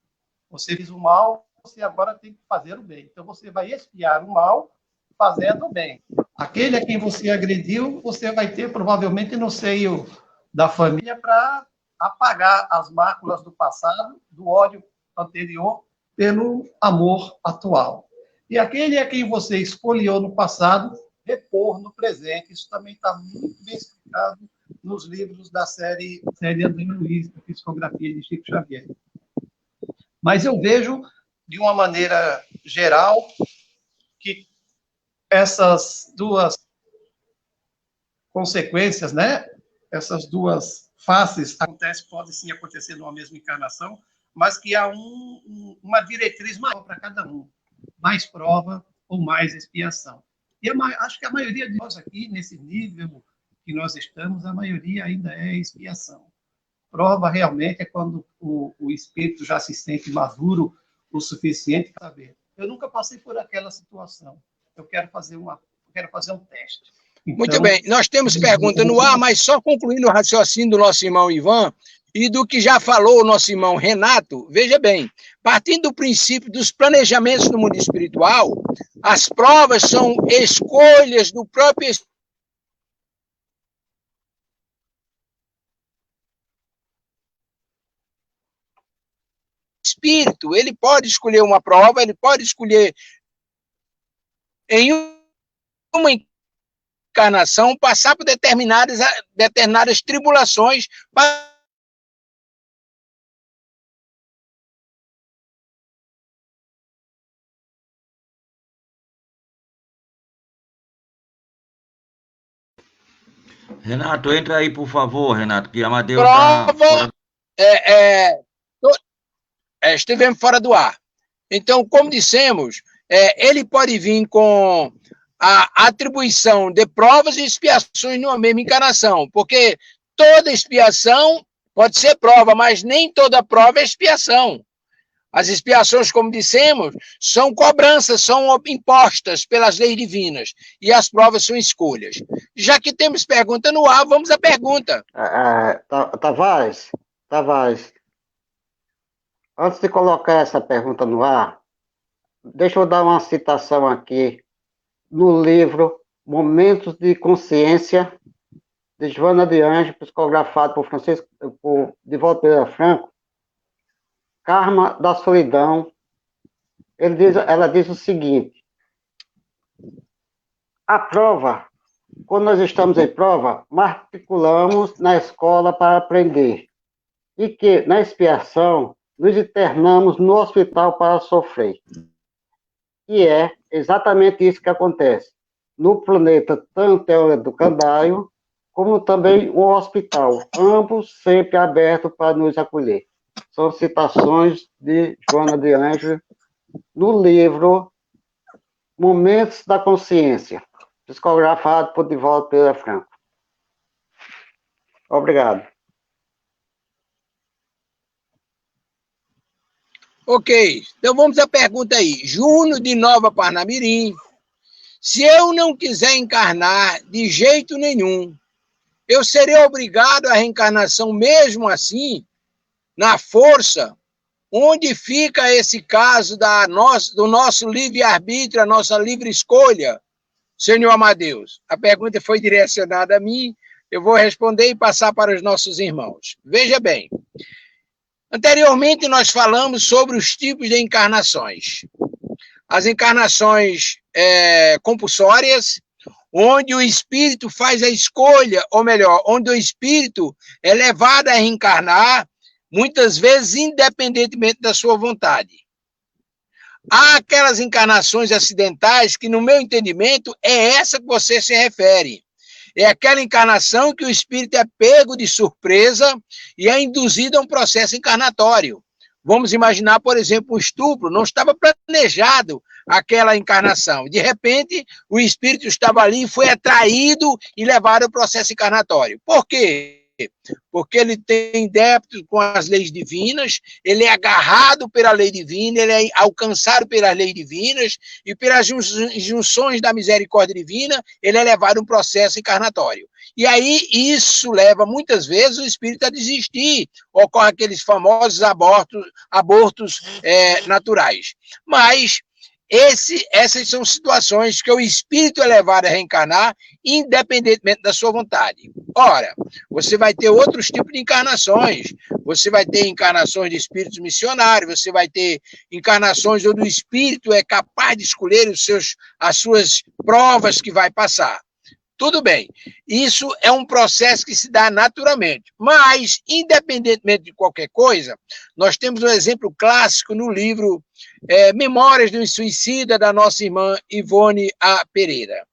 Você fez o mal, você agora tem que fazer o bem. Então, você vai expiar o mal fazendo o bem. Aquele a quem você agrediu, você vai ter, provavelmente, no seio da família para apagar as máculas do passado, do ódio anterior, pelo amor atual. E aquele a quem você espoliou no passado, repor no presente. Isso também está muito bem explicado nos livros da série André Luiz, da Psicografia de Chico Xavier. Mas eu vejo, de uma maneira geral, que essas duas consequências, né? Essas duas faces podem sim acontecer numa mesma encarnação, mas que há uma diretriz maior para cada um. Mais prova ou mais expiação. E acho que a maioria de nós aqui, nesse nível que nós estamos, a maioria ainda é expiação. Prova realmente é quando o espírito já se sente maduro o suficiente para saber. Eu nunca passei por aquela situação. Eu quero fazer um teste. Então, muito bem. Nós temos pergunta no ar, mas só concluindo o raciocínio do nosso irmão Ivan e do que já falou o nosso irmão Renato, veja bem, partindo do princípio dos planejamentos no mundo espiritual, as provas são escolhas do próprio espírito. Ele pode escolher uma prova, ele pode escolher em uma encarnação passar por determinadas tribulações para Renato, entra aí, por favor, Renato, que Amadeu prova, estivemos fora do ar. Então, como dissemos, ele pode vir com a atribuição de provas e expiações numa mesma encarnação, porque toda expiação pode ser prova, mas nem toda prova é expiação. As expiações, como dissemos, são cobranças, são impostas pelas leis divinas, e as provas são escolhas. Já que temos pergunta no ar, vamos à pergunta. Tavares, antes de colocar essa pergunta no ar, deixa eu dar uma citação aqui no livro Momentos de Consciência, de Joana de Anjos, psicografado por Divaldo Pereira Franco, Karma da Solidão. Ela diz o seguinte: a prova, quando nós estamos em prova, matriculamos na escola para aprender, e que, na expiação, nos internamos no hospital para sofrer. E é exatamente isso que acontece no planeta, tanto é o do Candaio, como também o hospital, ambos sempre abertos para nos acolher. São citações de Joana de Anjos no livro Momentos da Consciência, psicografado por Divaldo Pereira Franco. Obrigado. Ok, então vamos à pergunta aí. Júnior de Nova Parnamirim. Se eu não quiser encarnar de jeito nenhum, eu serei obrigado à reencarnação mesmo assim, na força? Onde fica esse caso do nosso livre-arbítrio, a nossa livre escolha, Senhor Amadeus? A pergunta foi direcionada a mim, eu vou responder e passar para os nossos irmãos. Veja bem, anteriormente nós falamos sobre os tipos de encarnações. As encarnações compulsórias, onde o espírito faz a escolha, ou melhor, onde o espírito é levado a reencarnar, muitas vezes independentemente da sua vontade. Há aquelas encarnações acidentais que, no meu entendimento, é essa que você se refere. É aquela encarnação que o espírito é pego de surpresa e é induzido a um processo encarnatório. Vamos imaginar, por exemplo, um estupro. Não estava planejado aquela encarnação. De repente, o espírito estava ali e foi atraído e levado ao processo encarnatório. Por quê? Porque ele tem débito com as leis divinas, ele é agarrado pela lei divina, ele é alcançado pelas leis divinas, e pelas junções da misericórdia divina, ele é levado a um processo encarnatório. E aí isso leva, muitas vezes, o espírito a desistir. Ocorrem aqueles famosos abortos naturais. Mas essas são situações que o espírito é levado a reencarnar independentemente da sua vontade. Ora, você vai ter outros tipos de encarnações. Você vai ter encarnações de espíritos missionários, você vai ter encarnações onde o espírito é capaz de escolher as suas provas que vai passar. Tudo bem, isso é um processo que se dá naturalmente, mas, independentemente de qualquer coisa, nós temos um exemplo clássico no livro Memórias de um Suicida, da nossa irmã Ivone A. Pereira,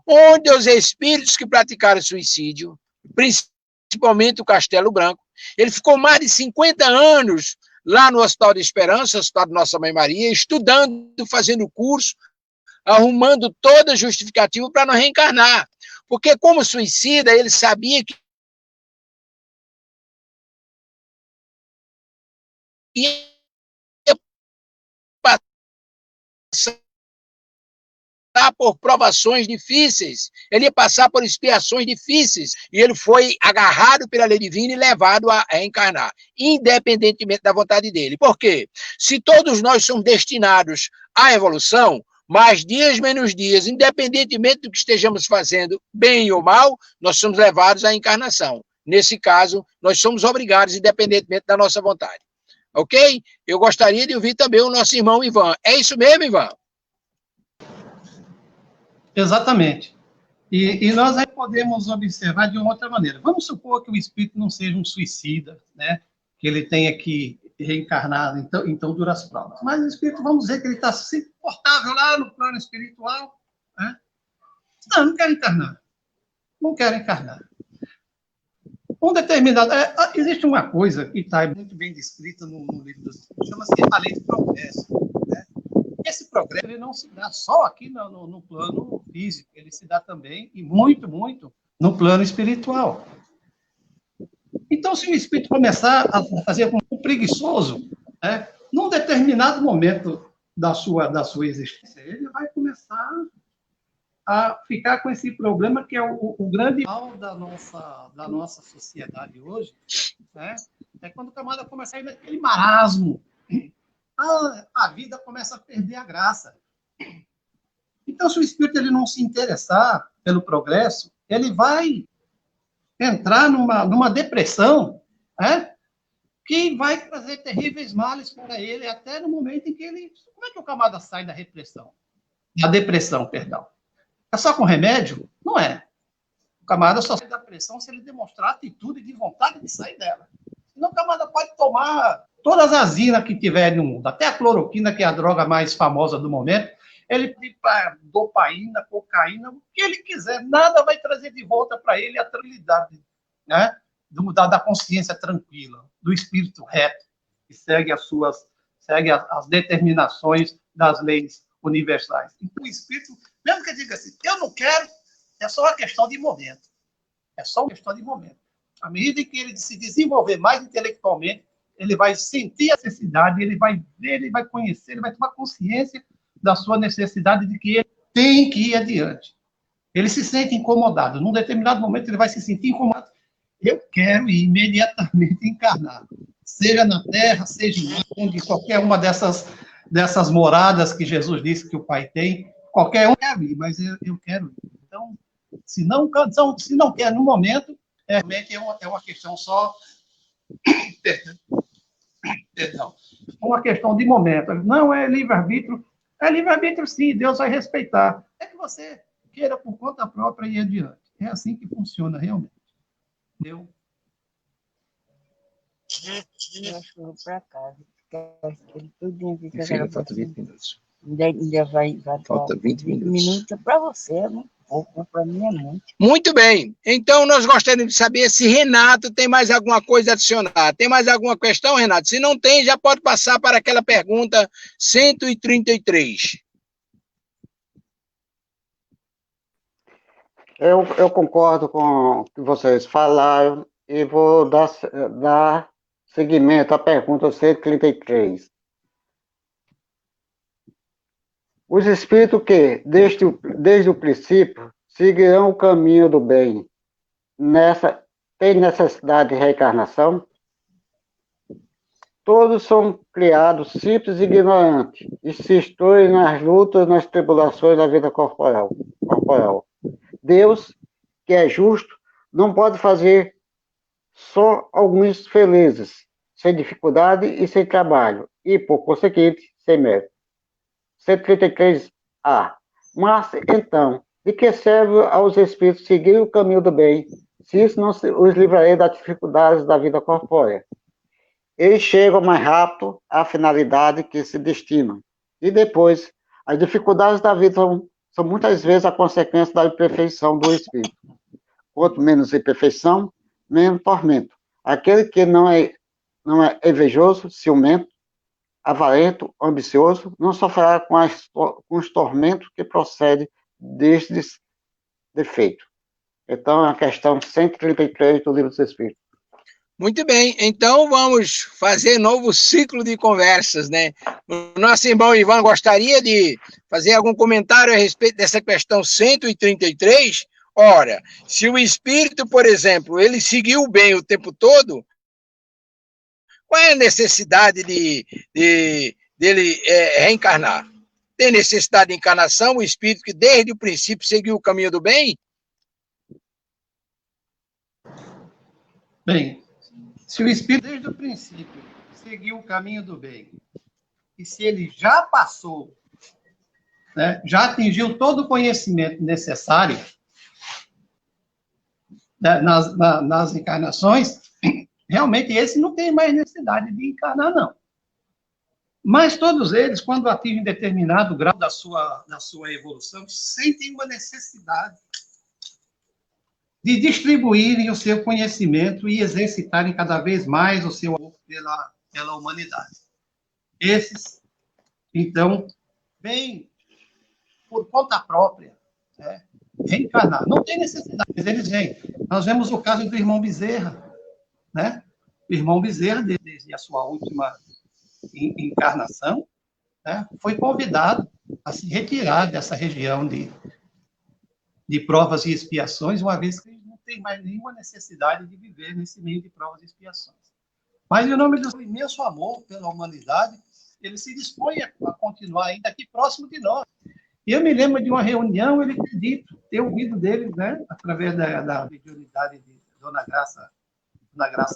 onde os espíritos que praticaram suicídio, principalmente o Castelo Branco, ele ficou mais de 50 anos lá no Hospital de Esperança, Hospital de Nossa Mãe Maria, estudando, fazendo curso, arrumando toda a justificativa para não reencarnar. Porque, como suicida, ele sabia que ia passar por provações difíceis, ele ia passar por expiações difíceis, e ele foi agarrado pela lei divina e levado a reencarnar, independentemente da vontade dele. Por quê? Se todos nós somos destinados à evolução, mais dias menos dias, independentemente do que estejamos fazendo, bem ou mal, nós somos levados à encarnação. Nesse caso, nós somos obrigados, independentemente da nossa vontade. Ok? Eu gostaria de ouvir também o nosso irmão Ivan. É isso mesmo, Ivan? Exatamente. E nós aí podemos observar de uma outra maneira. Vamos supor que o espírito não seja um suicida, né? Que ele tenha que reencarnar, então dura as provas. Mas o espírito, vamos dizer que ele está confortável lá no plano espiritual, né? Não quero encarnar. Não quero encarnar. Um determinado... existe uma coisa que está muito bem descrita no livro dos Espíritos, chama-se a lei do progresso, né? Esse progresso ele não se dá só aqui no plano físico, ele se dá também, e muito, muito, no plano espiritual. Então, se o espírito começar a fazer como um preguiçoso, né, num determinado momento da sua existência, ele vai começar a ficar com esse problema que é o grande mal da nossa sociedade hoje, né? É quando o camarada começa a ir naquele marasmo, a vida começa a perder a graça. Então, se o espírito ele não se interessar pelo progresso, ele vai entrar numa depressão, né, que vai trazer terríveis males para ele, até no momento em que ele... Como é que o camarada sai da depressão? Perdão. É só com remédio? Não é. O camarada só sai da depressão se ele demonstrar atitude de vontade de sair dela. Senão o camarada pode tomar todas as zinas que tiver no mundo, até a cloroquina, que é a droga mais famosa do momento, ele pede para dopaína, cocaína, o que ele quiser, nada vai trazer de volta para ele a tranquilidade, né? Da consciência tranquila, do espírito reto, que segue as determinações das leis universais. Então, o espírito, mesmo que diga assim, eu não quero, é só uma questão de momento. É só uma questão de momento. À medida que ele se desenvolver mais intelectualmente, ele vai sentir a necessidade, ele vai ver, ele vai conhecer, ele vai tomar consciência da sua necessidade de que ele tem que ir adiante. Ele se sente incomodado. Num determinado momento, ele vai se sentir incomodado. Eu quero ir imediatamente encarnar. Seja na terra, seja em onde, qualquer uma dessas moradas que Jesus disse que o Pai tem, qualquer um quer ir, mas eu quero ir. Então, se não quer no momento, realmente é uma questão só... Perdão. Uma questão de momento. Não é livre-arbítrio. É livre-arbítrio, sim, Deus vai respeitar. É que você queira por conta própria ir adiante. É assim que funciona realmente. Eu acho que vou para casa. Ele tudinho fica... Filha, falta 20 minutos. Ainda vai falta 20 minutos. Para você é muito pouco, para mim é muito. Muito bem. Então, nós gostaríamos de saber se Renato tem mais alguma coisa a adicionar. Tem mais alguma questão, Renato? Se não tem, já pode passar para aquela pergunta 133. Eu concordo com o que vocês falaram e vou dar seguimento à pergunta 133. Os espíritos que, desde o princípio, seguirão o caminho do bem, tem necessidade de reencarnação? Todos são criados simples e ignorantes, e se instruem nas lutas, nas tribulações da vida corporal. Deus, que é justo, não pode fazer só alguns felizes, sem dificuldade e sem trabalho, e, por conseguinte, sem mérito. 133A. Mas, então, de que serve aos espíritos seguir o caminho do bem, se isso não os livraria das dificuldades da vida corpórea? Eles chegam mais rápido à finalidade que se destinam. E depois, as dificuldades da vida são muitas vezes a consequência da imperfeição do espírito. Quanto menos imperfeição, menos tormento. Aquele que não é invejoso, ciumento, avarento, ambicioso, não sofrerá com os tormentos que procedem destes defeitos. Então, é a questão 133 do Livro dos Espíritos. Muito bem, então vamos fazer novo ciclo de conversas, né? O nosso irmão Ivan gostaria de fazer algum comentário a respeito dessa questão 133? Ora, se o espírito, por exemplo, ele seguiu bem o tempo todo, qual é a necessidade dele reencarnar? Tem necessidade de encarnação o espírito que desde o princípio seguiu o caminho do bem? Bem, se o espírito desde o princípio seguiu o caminho do bem, e se ele já passou, né, já atingiu todo o conhecimento necessário, né, nas encarnações, realmente esse não tem mais necessidade de encarnar, não. Mas todos eles, quando atingem determinado grau da sua evolução, sentem uma necessidade de distribuírem o seu conhecimento e exercitarem cada vez mais o seu amor pela humanidade. Esses, então, vêm por conta própria, né, reencarnar. Não tem necessidade, mas eles vêm. Nós vemos o caso do irmão Bezerra, né? O irmão Bezerra, desde a sua última encarnação, né, foi convidado a se retirar dessa região de provas e expiações, uma vez que ele não tem mais nenhuma necessidade de viver nesse meio de provas e expiações. Mas, em nome do seu imenso amor pela humanidade, ele se dispõe a continuar ainda aqui próximo de nós. E eu me lembro de uma reunião, ele ter ouvido dele, né, através da mediunidade de Dona Graça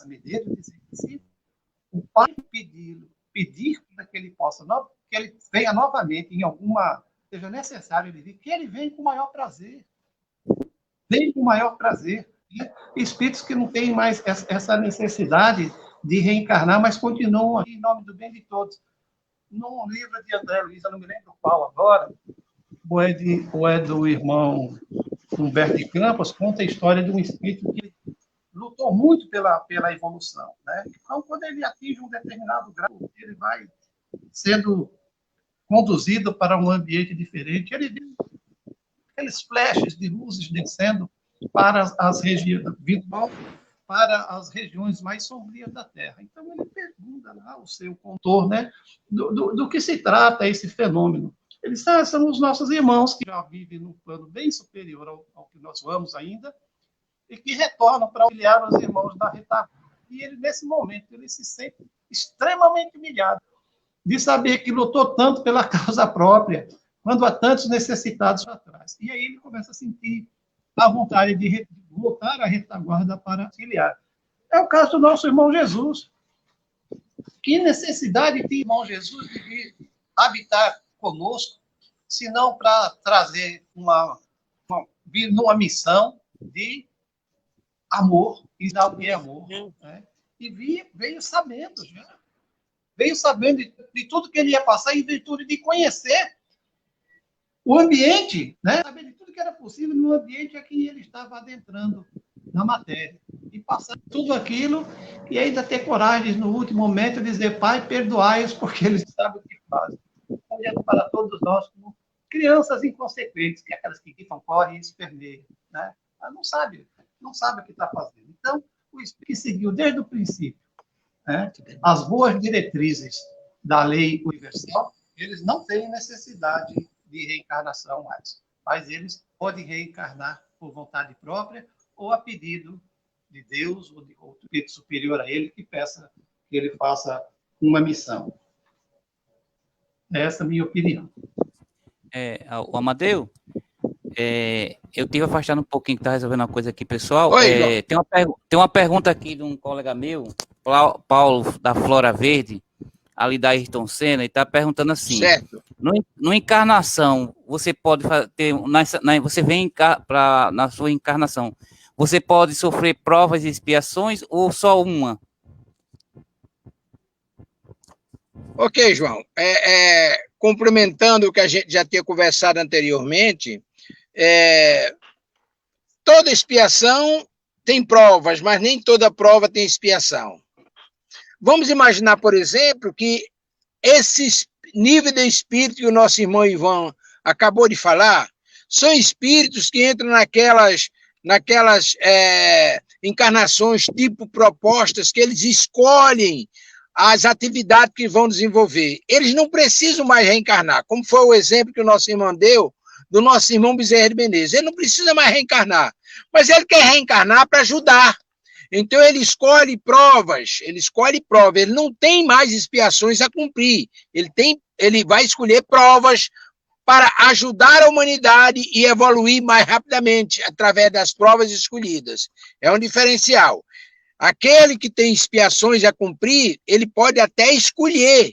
Medeiros, dizer que se o pai pedir para que ele possa, que ele venha novamente em alguma, seja necessário ele vir, que ele venha com o maior prazer. Vem com o maior prazer. E espíritos que não têm mais essa necessidade de reencarnar, mas continuam aqui em nome do bem de todos. Num livro de André Luiz, eu não me lembro qual agora, ou é do irmão Humberto de Campos, conta a história de um espírito que lutou muito pela evolução, né? Então, quando ele atinge um determinado grau, ele vai sendo conduzido para um ambiente diferente, ele vê aqueles flashes de luzes descendo para as regiões, para as regiões mais sombrias da Terra. Então, ele pergunta lá o seu contor, né, do que se trata esse fenômeno. Eles são os nossos irmãos que já vivem num plano bem superior ao que nós vamos ainda, e que retornam para auxiliar os irmãos da retaguarda. E ele, nesse momento, ele se sente extremamente humilhado de saber que lutou tanto pela causa própria, quando há tantos necessitados atrás. E aí ele começa a sentir a vontade de voltar à retaguarda para auxiliar. É o caso do nosso irmão Jesus. Que necessidade tem o irmão Jesus de vir habitar conosco, se não para trazer vir numa missão de amor, e dar o que é amor. Né? E veio sabendo já. Veio sabendo de tudo que ele ia passar, em virtude de conhecer o ambiente, né? Saber de tudo que era possível no ambiente a que ele estava adentrando na matéria. E passar tudo aquilo e ainda ter coragem, no último momento, de dizer: Pai, perdoai-os, porque eles sabem o que fazem. Olhando para todos nós como crianças inconsequentes, que é aquelas que ficam, correm e esperneiam. Né? Ela não sabe o que está fazendo. Então, o Espírito que seguiu desde o princípio, né, as boas diretrizes da lei universal, eles não têm necessidade de reencarnação mais, mas eles podem reencarnar por vontade própria ou a pedido de Deus ou de outro espírito superior a ele que peça que ele faça uma missão. Essa é a minha opinião. O Amadeu, eu tive afastando um pouquinho, que está resolvendo uma coisa aqui, pessoal. Oi, tem uma pergunta aqui de um colega meu, Paulo, da Flora Verde, ali da Ayrton Senna, e está perguntando assim: certo. No encarnação, você pode ter, você vem na sua encarnação, você pode sofrer provas e expiações ou só uma? Ok, João. Complementando o que a gente já tinha conversado anteriormente, toda expiação tem provas, mas nem toda prova tem expiação. Vamos imaginar, por exemplo, que esse nível de espírito que o nosso irmão Ivan acabou de falar são espíritos que entram naquelas encarnações tipo propostas que eles escolhem as atividades que vão desenvolver. Eles não precisam mais reencarnar, como foi o exemplo que o nosso irmão deu do nosso irmão Bezerra de Menezes. Ele não precisa mais reencarnar, mas ele quer reencarnar para ajudar. Então ele escolhe provas, ele não tem mais expiações a cumprir, ele vai escolher provas para ajudar a humanidade e evoluir mais rapidamente através das provas escolhidas. É um diferencial. Aquele que tem expiações a cumprir, ele pode até escolher,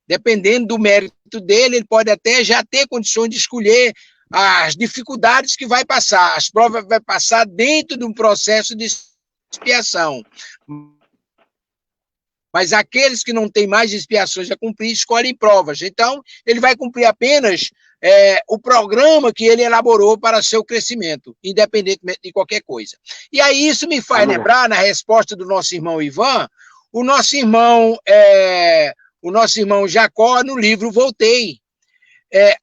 dependendo do mérito dele, ele pode até já ter condições de escolher as dificuldades que vai passar, as provas que vai passar dentro de um processo de expiação. Mas aqueles que não têm mais expiações a cumprir, escolhem provas. Então, ele vai cumprir apenas o programa que ele elaborou para seu crescimento, independentemente de qualquer coisa. E aí isso me faz lembrar, na resposta do nosso irmão Ivan, o nosso irmão Jacó, no livro Voltei.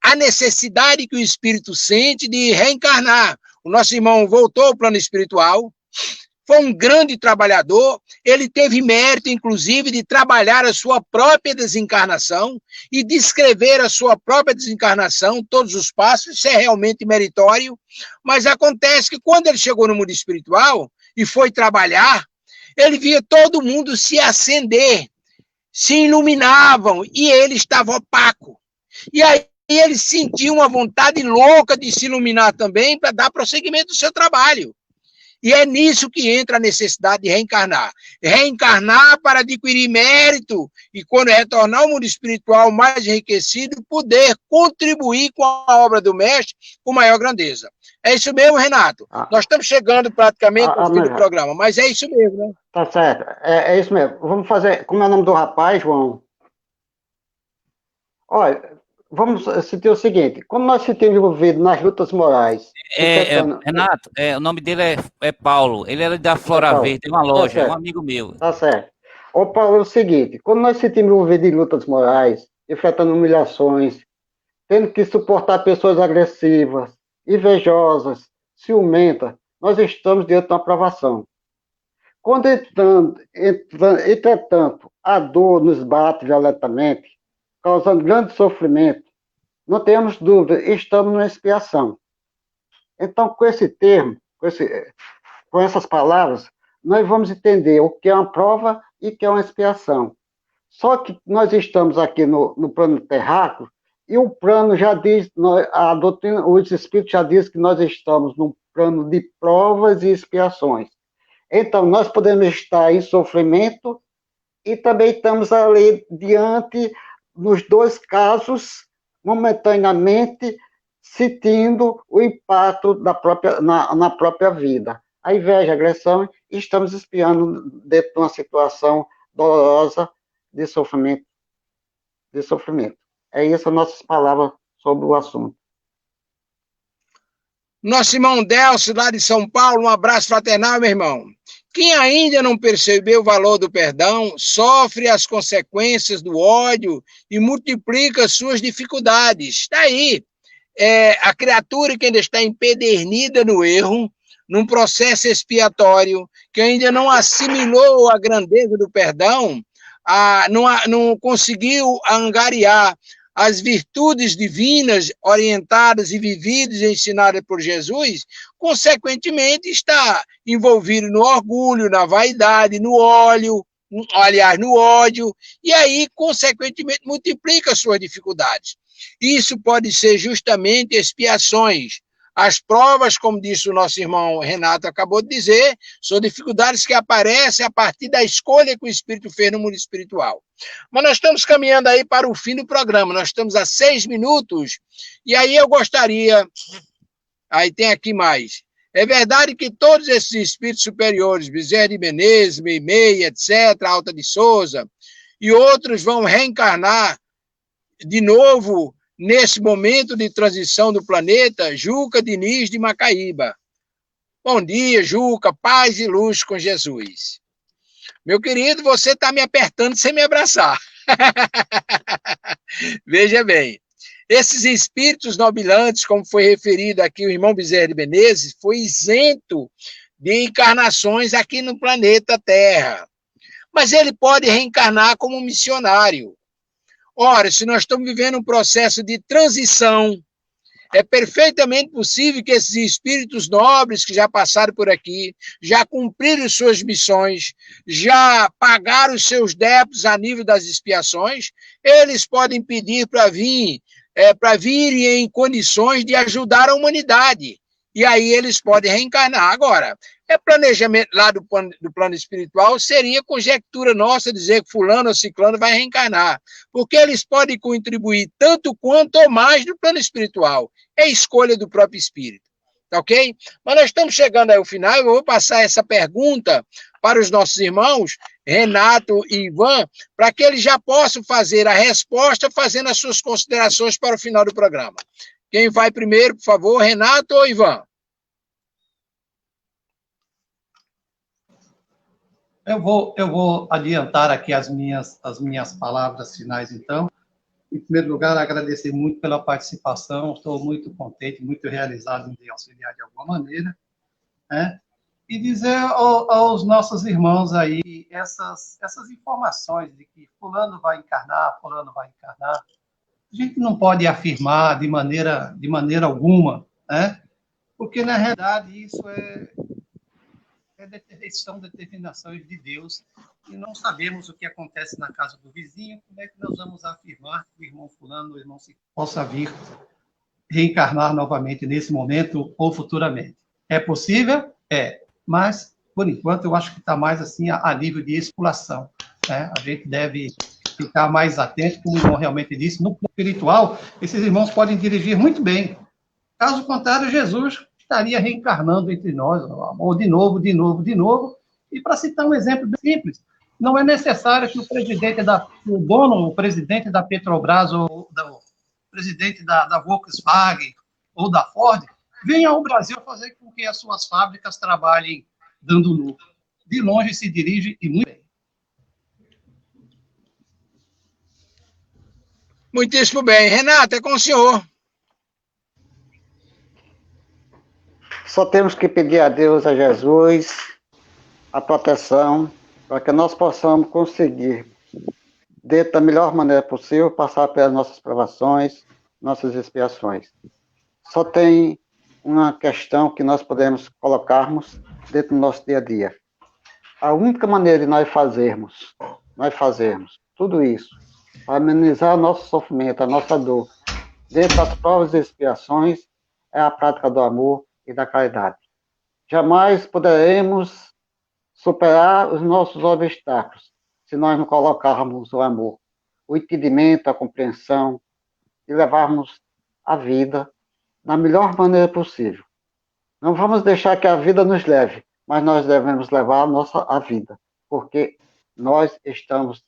A necessidade que o espírito sente de reencarnar. O nosso irmão voltou ao plano espiritual, foi um grande trabalhador, ele teve mérito, inclusive, de trabalhar a sua própria desencarnação e descrever a sua própria desencarnação, todos os passos, isso é realmente meritório, mas acontece que quando ele chegou no mundo espiritual e foi trabalhar, ele via todo mundo se acender, se iluminavam, e ele estava opaco. E aí ele sentiu uma vontade louca de se iluminar também para dar prosseguimento ao seu trabalho. E é nisso que entra a necessidade de reencarnar. Reencarnar para adquirir mérito e, quando retornar ao mundo espiritual mais enriquecido, poder contribuir com a obra do mestre com maior grandeza. É isso mesmo, Renato? Nós estamos chegando praticamente ao fim do programa, mas é isso mesmo, né? Tá certo, é isso mesmo. Vamos fazer, como é o nome do rapaz, João? Olha, vamos sentir o seguinte, como nós se temos envolvido nas lutas morais... Renato, o nome dele é Paulo, ele era da Flora Verde, tem uma loja, é um amigo meu. Tá certo. Ô Paulo, é o seguinte, como nós se temos envolvido em lutas morais, enfrentando humilhações, tendo que suportar pessoas agressivas, invejosas, ciumentas, nós estamos diante de uma provação. Quando, entretanto, a dor nos bate violentamente, causando grande sofrimento, não temos dúvida, estamos numa expiação. Então, com esse termo, com essas palavras, nós vamos entender o que é uma prova e o que é uma expiação. Só que nós estamos aqui no plano terráqueo, e o plano já diz, a doutrina, os espíritos já dizem que nós estamos num plano de provas e expiações. Então, nós podemos estar em sofrimento e também estamos ali diante, nos dois casos, momentaneamente, sentindo o impacto na própria vida. A inveja, a agressão, e estamos espiando dentro de uma situação dolorosa de sofrimento. É isso as nossas palavras sobre o assunto. Nosso irmão Delcio, lá de São Paulo, um abraço fraternal, meu irmão. Quem ainda não percebeu o valor do perdão, sofre as consequências do ódio e multiplica suas dificuldades. Está aí. A criatura que ainda está empedernida no erro, num processo expiatório, que ainda não assimilou a grandeza do perdão, não conseguiu angariar as virtudes divinas orientadas e vividas e ensinadas por Jesus, consequentemente está envolvido no orgulho, na vaidade, no ódio, e aí, consequentemente, multiplica suas dificuldades. Isso pode ser justamente expiações. As provas, como disse o nosso irmão Renato acabou de dizer, são dificuldades que aparecem a partir da escolha que o Espírito fez no mundo espiritual. Mas nós estamos caminhando aí para o fim do programa, nós estamos a 6 minutos, e aí eu gostaria, aí tem aqui mais, é verdade que todos esses espíritos superiores, Bezerra de Menezes, Meimei, etc., Alta de Souza, e outros vão reencarnar de novo nesse momento de transição do planeta, Juca Diniz de Macaíba. Bom dia, Juca, paz e luz com Jesus. Meu querido, você está me apertando sem me abraçar. Veja bem, esses espíritos nobilantes, como foi referido aqui o irmão Bezerra de Menezes, foi isento de encarnações aqui no planeta Terra. Mas ele pode reencarnar como missionário. Ora, se nós estamos vivendo um processo de transição, é perfeitamente possível que esses espíritos nobres que já passaram por aqui, já cumpriram suas missões, já pagaram os seus débitos a nível das expiações, eles podem pedir para virem em condições de ajudar a humanidade. E aí eles podem reencarnar. Agora, planejamento lá do plano espiritual, seria conjectura nossa dizer que fulano ou ciclano vai reencarnar, porque eles podem contribuir tanto quanto ou mais no plano espiritual. É escolha do próprio espírito, tá ok? Mas nós estamos chegando aí ao final, eu vou passar essa pergunta para os nossos irmãos, Renato e Ivan, para que eles já possam fazer a resposta, fazendo as suas considerações para o final do programa. Quem vai primeiro, por favor, Renato ou Ivan? Eu vou adiantar aqui as minhas palavras finais, então. Em primeiro lugar, agradecer muito pela participação, estou muito contente, muito realizado em auxiliar de alguma maneira, né? E dizer aos nossos irmãos aí essas informações de que fulano vai encarnar, a gente não pode afirmar de maneira alguma, né? Porque, na realidade, isso são determinações de Deus, e não sabemos o que acontece na casa do vizinho, como é que nós vamos afirmar que o irmão fulano, o irmão ciclano, possa vir reencarnar novamente nesse momento ou futuramente. É possível? É, mas, por enquanto, eu acho que está mais assim a nível de especulação, né? A gente deve ficar mais atento, como o irmão realmente disse, no plano espiritual, esses irmãos podem dirigir muito bem. Caso contrário, Jesus estaria reencarnando entre nós, ou de novo, e para citar um exemplo bem simples, não é necessário que o presidente da Petrobras, ou o presidente da Volkswagen, ou da Ford, venha ao Brasil fazer com que as suas fábricas trabalhem dando lucro. De longe se dirige e muito bem. Muitíssimo bem. Renato, é com o senhor. Só temos que pedir a Deus, a Jesus, a proteção, para que nós possamos conseguir, dentro da melhor maneira possível, passar pelas nossas provações, nossas expiações. Só tem uma questão que nós podemos colocarmos dentro do nosso dia a dia. A única maneira de nós fazermos tudo isso, para amenizar o nosso sofrimento, a nossa dor, dentro das provas e expiações, é a prática do amor e da caridade. Jamais poderemos superar os nossos obstáculos se nós não colocarmos o amor, o entendimento, a compreensão e levarmos a vida da melhor maneira possível. Não vamos deixar que a vida nos leve, mas nós devemos levar a vida, porque nós estamos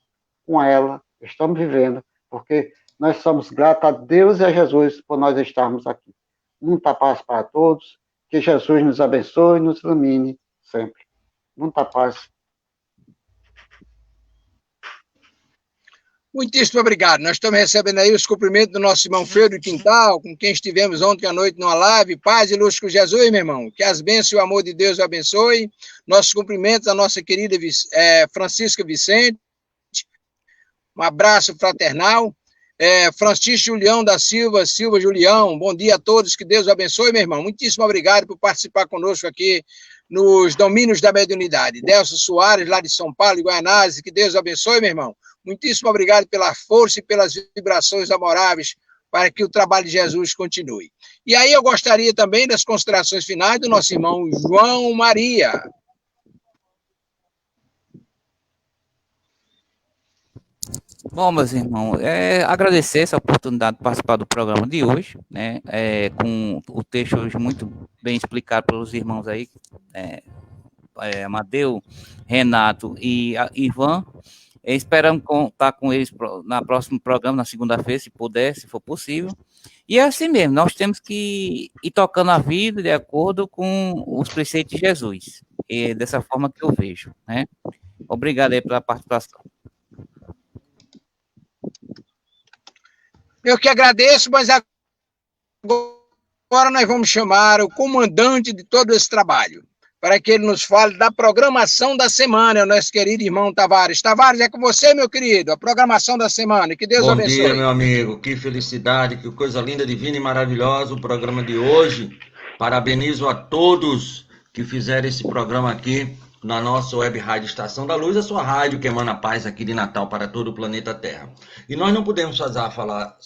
com ela, estamos vivendo, porque nós somos gratos a Deus e a Jesus por nós estarmos aqui. Muita paz para todos, que Jesus nos abençoe e nos ilumine sempre. Muita paz. Muitíssimo obrigado. Nós estamos recebendo aí os cumprimentos do nosso irmão Freire Quintal, com quem estivemos ontem à noite numa live. Paz e luz com Jesus, meu irmão. Que as bênçãos e o amor de Deus o abençoe. Nossos cumprimentos à nossa querida Francisca Vicente. Um abraço fraternal. Francisco Julião da Silva Julião. Bom dia a todos. Que Deus o abençoe, meu irmão. Muitíssimo obrigado por participar conosco aqui nos Domínios da Mediunidade. Delcio Soares, lá de São Paulo, Guaianazes. Que Deus o abençoe, meu irmão. Muitíssimo obrigado pela força e pelas vibrações amoráveis para que o trabalho de Jesus continue. E aí eu gostaria também das considerações finais do nosso irmão João Maria. Bom, meus irmãos, agradecer essa oportunidade de participar do programa de hoje, né, com o texto hoje muito bem explicado pelos irmãos aí, Amadeu, Renato e Ivan. Esperamos contar com eles no próximo programa, na segunda-feira, se puder, se for possível. E é assim mesmo, nós temos que ir tocando a vida de acordo com os preceitos de Jesus. E dessa forma que eu vejo, né? Obrigado aí pela participação. Eu que agradeço, mas agora nós vamos chamar o comandante de todo esse trabalho, para que ele nos fale da programação da semana, o nosso querido irmão Tavares. Tavares, é com você, meu querido, a programação da semana. Que Deus abençoe. Bom dia, meu amigo. Que felicidade, que coisa linda, divina e maravilhosa o programa de hoje. Parabenizo a todos que fizeram esse programa aqui na nossa web rádio Estação da Luz, a sua rádio que emana paz aqui de Natal para todo o planeta Terra. E nós não podemos falar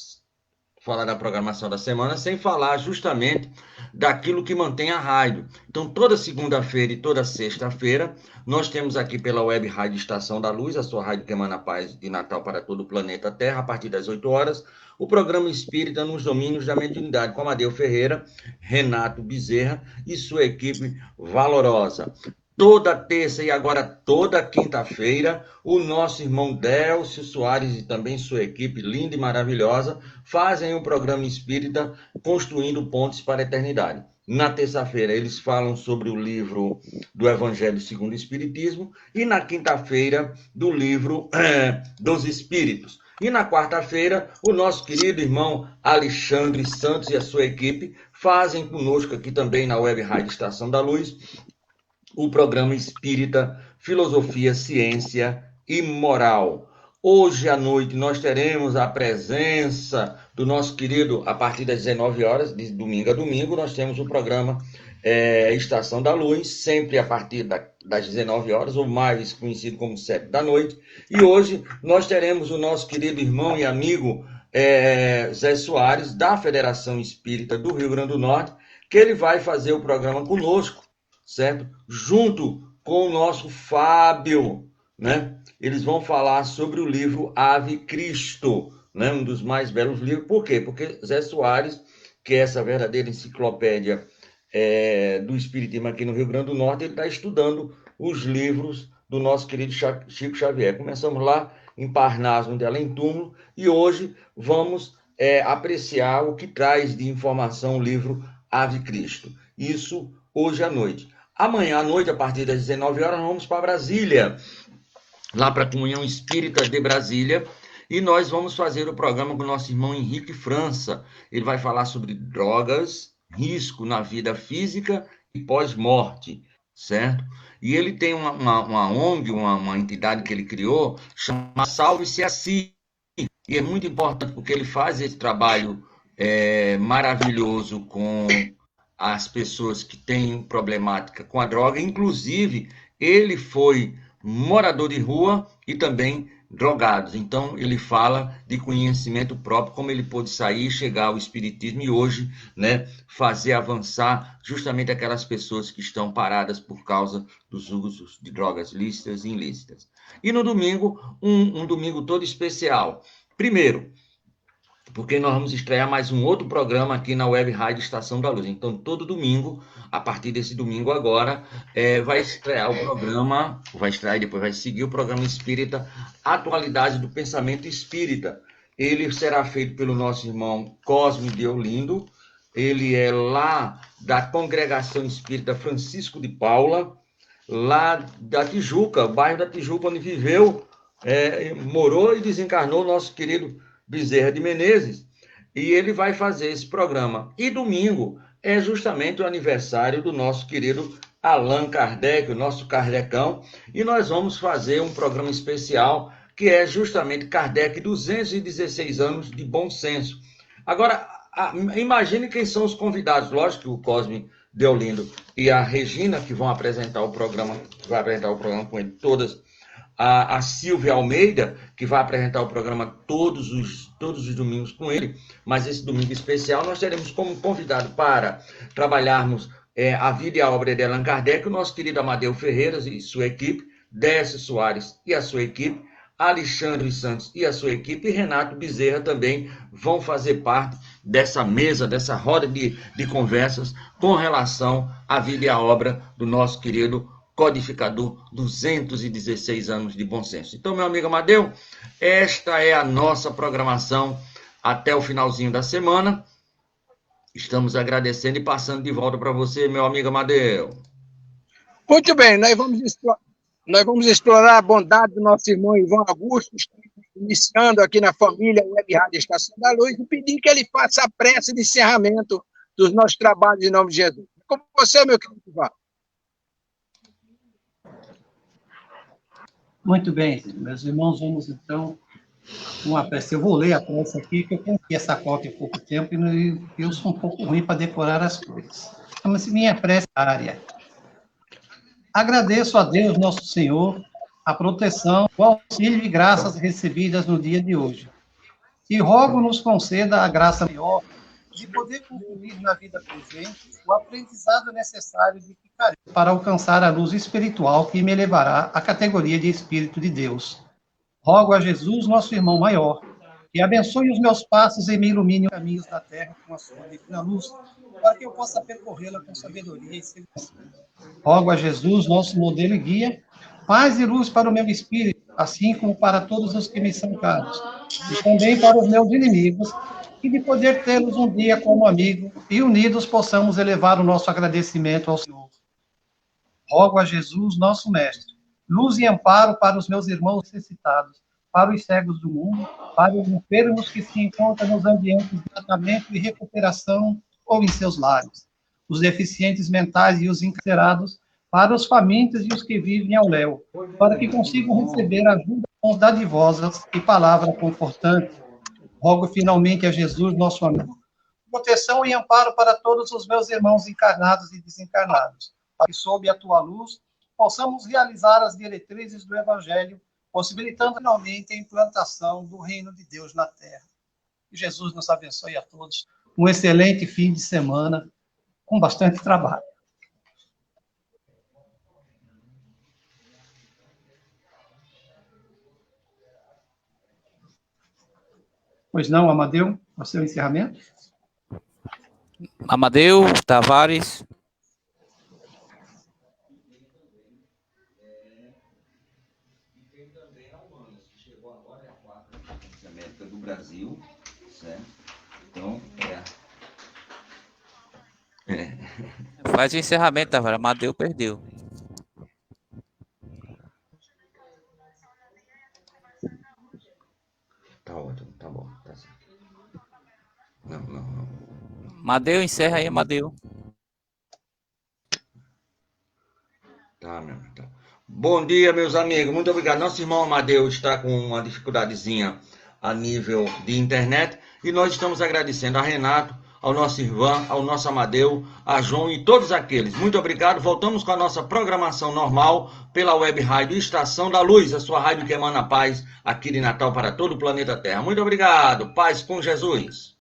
da programação da semana sem falar justamente daquilo que mantém a rádio. Então, toda segunda-feira e toda sexta-feira, nós temos aqui pela web rádio Estação da Luz, a sua rádio que emana paz de Natal para todo o planeta Terra, a partir das 8 horas, o programa Espírita nos Domínios da Mediunidade, com Amadeu Ferreira, Renato Bezerra e sua equipe valorosa. Toda terça e agora toda quinta-feira, o nosso irmão Delcio Soares e também sua equipe linda e maravilhosa fazem um programa espírita Construindo Pontes para a Eternidade. Na terça-feira, eles falam sobre o livro do Evangelho segundo o Espiritismo e na quinta-feira, do livro dos Espíritos. E na quarta-feira, o nosso querido irmão Alexandre Santos e a sua equipe fazem conosco aqui também na Web Rádio Estação da Luz o programa Espírita, Filosofia, Ciência e Moral. Hoje à noite nós teremos a presença do nosso querido, a partir das 19 horas, de domingo a domingo, nós temos o programa Estação da Luz, sempre a partir das 19 horas, ou mais conhecido como 7 da noite. E hoje nós teremos o nosso querido irmão e amigo Zé Soares, da Federação Espírita do Rio Grande do Norte, que ele vai fazer o programa conosco, certo? Junto com o nosso Fábio, né? Eles vão falar sobre o livro Ave Cristo, né? Um dos mais belos livros. Por quê? Porque Zé Soares, que é essa verdadeira enciclopédia do Espiritismo aqui no Rio Grande do Norte, ele está estudando os livros do nosso querido Chico Xavier. Começamos lá em Parnaso, de Além Túmulo, e hoje vamos apreciar o que traz de informação o livro Ave Cristo. Isso hoje à noite. Amanhã à noite, a partir das 19 horas, nós vamos para Brasília, lá para a Comunhão Espírita de Brasília, e nós vamos fazer o programa com o nosso irmão Henrique França. Ele vai falar sobre drogas, risco na vida física e pós-morte, certo? E ele tem uma ONG, uma entidade que ele criou, chamada Salve-se Assim, e é muito importante porque ele faz esse trabalho maravilhoso com as pessoas que têm problemática com a droga. Inclusive, ele foi morador de rua e também drogados. Então, ele fala de conhecimento próprio, como ele pôde sair e chegar ao espiritismo e hoje, né, fazer avançar justamente aquelas pessoas que estão paradas por causa dos usos de drogas lícitas e ilícitas. E no domingo, um domingo todo especial. Primeiro, porque nós vamos estrear mais um outro programa aqui na Web Rádio Estação da Luz. Então, todo domingo, a partir desse domingo agora, vai estrear o programa, vai estrear e depois vai seguir o programa Espírita, Atualidade do Pensamento Espírita. Ele será feito pelo nosso irmão Cosme de Olindo. Ele é lá da Congregação Espírita Francisco de Paula, lá da Tijuca, o bairro da Tijuca, onde viveu morou e desencarnou o nosso querido Bezerra de Menezes, e ele vai fazer esse programa. E domingo é justamente o aniversário do nosso querido Allan Kardec, o nosso Kardecão, e nós vamos fazer um programa especial que é justamente Kardec, 216 anos de bom senso. Agora, imagine quem são os convidados. Lógico que o Cosme Deolindo e a Regina, que vão apresentar o programa, com ele todas. A Silvia Almeida, que vai apresentar o programa todos os domingos com ele, mas esse domingo especial nós teremos como convidado para trabalharmos a vida e a obra de Allan Kardec, o nosso querido Amadeu Ferreiras e sua equipe, Décio Soares e a sua equipe, Alexandre Santos e a sua equipe, e Renato Bezerra também vão fazer parte dessa mesa, dessa roda de conversas com relação à vida e à obra do nosso querido codificador, 216 anos de bom senso. Então, meu amigo Amadeu, esta é a nossa programação até o finalzinho da semana. Estamos agradecendo e passando de volta para você, meu amigo Amadeu. Muito bem, nós vamos explorar a bondade do nosso irmão Ivan Augusto, iniciando aqui na família Web Rádio Estação da Luz, e pedir que ele faça a prece de encerramento dos nossos trabalhos em nome de Jesus. Com você, meu querido Ivan. Muito bem, meus irmãos, vamos então uma prece. Eu vou ler a prece aqui, que eu consegui essa cópia há pouco tempo e eu sou um pouco ruim para decorar as coisas. Chama-se minha prece área. Agradeço a Deus, nosso Senhor, a proteção, o auxílio e graças recebidas no dia de hoje. E rogo nos conceda a graça maior de poder concluir na vida presente o aprendizado necessário de que careço para alcançar a luz espiritual que me levará à categoria de Espírito de Deus. Rogo a Jesus, nosso irmão maior, que abençoe os meus passos e me ilumine os caminhos da terra com a sua divina luz, para que eu possa percorrê-la com sabedoria e segurança. Rogo a Jesus, nosso modelo e guia, paz e luz para o meu espírito, assim como para todos os que me são caros, e também para os meus inimigos, e de poder tê-los um dia como amigo, e unidos possamos elevar o nosso agradecimento ao Senhor. Rogo a Jesus, nosso mestre, luz e amparo para os meus irmãos necessitados, para os cegos do mundo, para os enfermos que se encontram nos ambientes de tratamento e recuperação ou em seus lares, os deficientes mentais e os encarcerados, para os famintos e os que vivem ao léu, para que consigam receber ajuda dadivosa e palavra confortante. Rogo finalmente a Jesus, nosso amigo, proteção e amparo para todos os meus irmãos encarnados e desencarnados, para que, sob a tua luz, possamos realizar as diretrizes do Evangelho, possibilitando finalmente a implantação do reino de Deus na Terra. Que Jesus nos abençoe a todos. Um excelente fim de semana, com bastante trabalho. Pois não, Amadeu, o seu encerramento? Amadeu Tavares. Do Brasil, certo? Então, Faz o encerramento, Tavares. Amadeu perdeu. Tá ótimo, tá bom, tá certo. Não. Amadeu, encerra aí, Amadeu. Tá, meu amigo. Tá. Bom dia, meus amigos. Muito obrigado. Nosso irmão Amadeu está com uma dificuldadezinha a nível de internet, e nós estamos agradecendo a Renato, ao nosso Ivan, ao nosso Amadeu, a João e todos aqueles. Muito obrigado. Voltamos com a nossa programação normal pela Web Rádio Estação da Luz, a sua rádio que emana paz aqui de Natal para todo o planeta Terra. Muito obrigado. Paz com Jesus.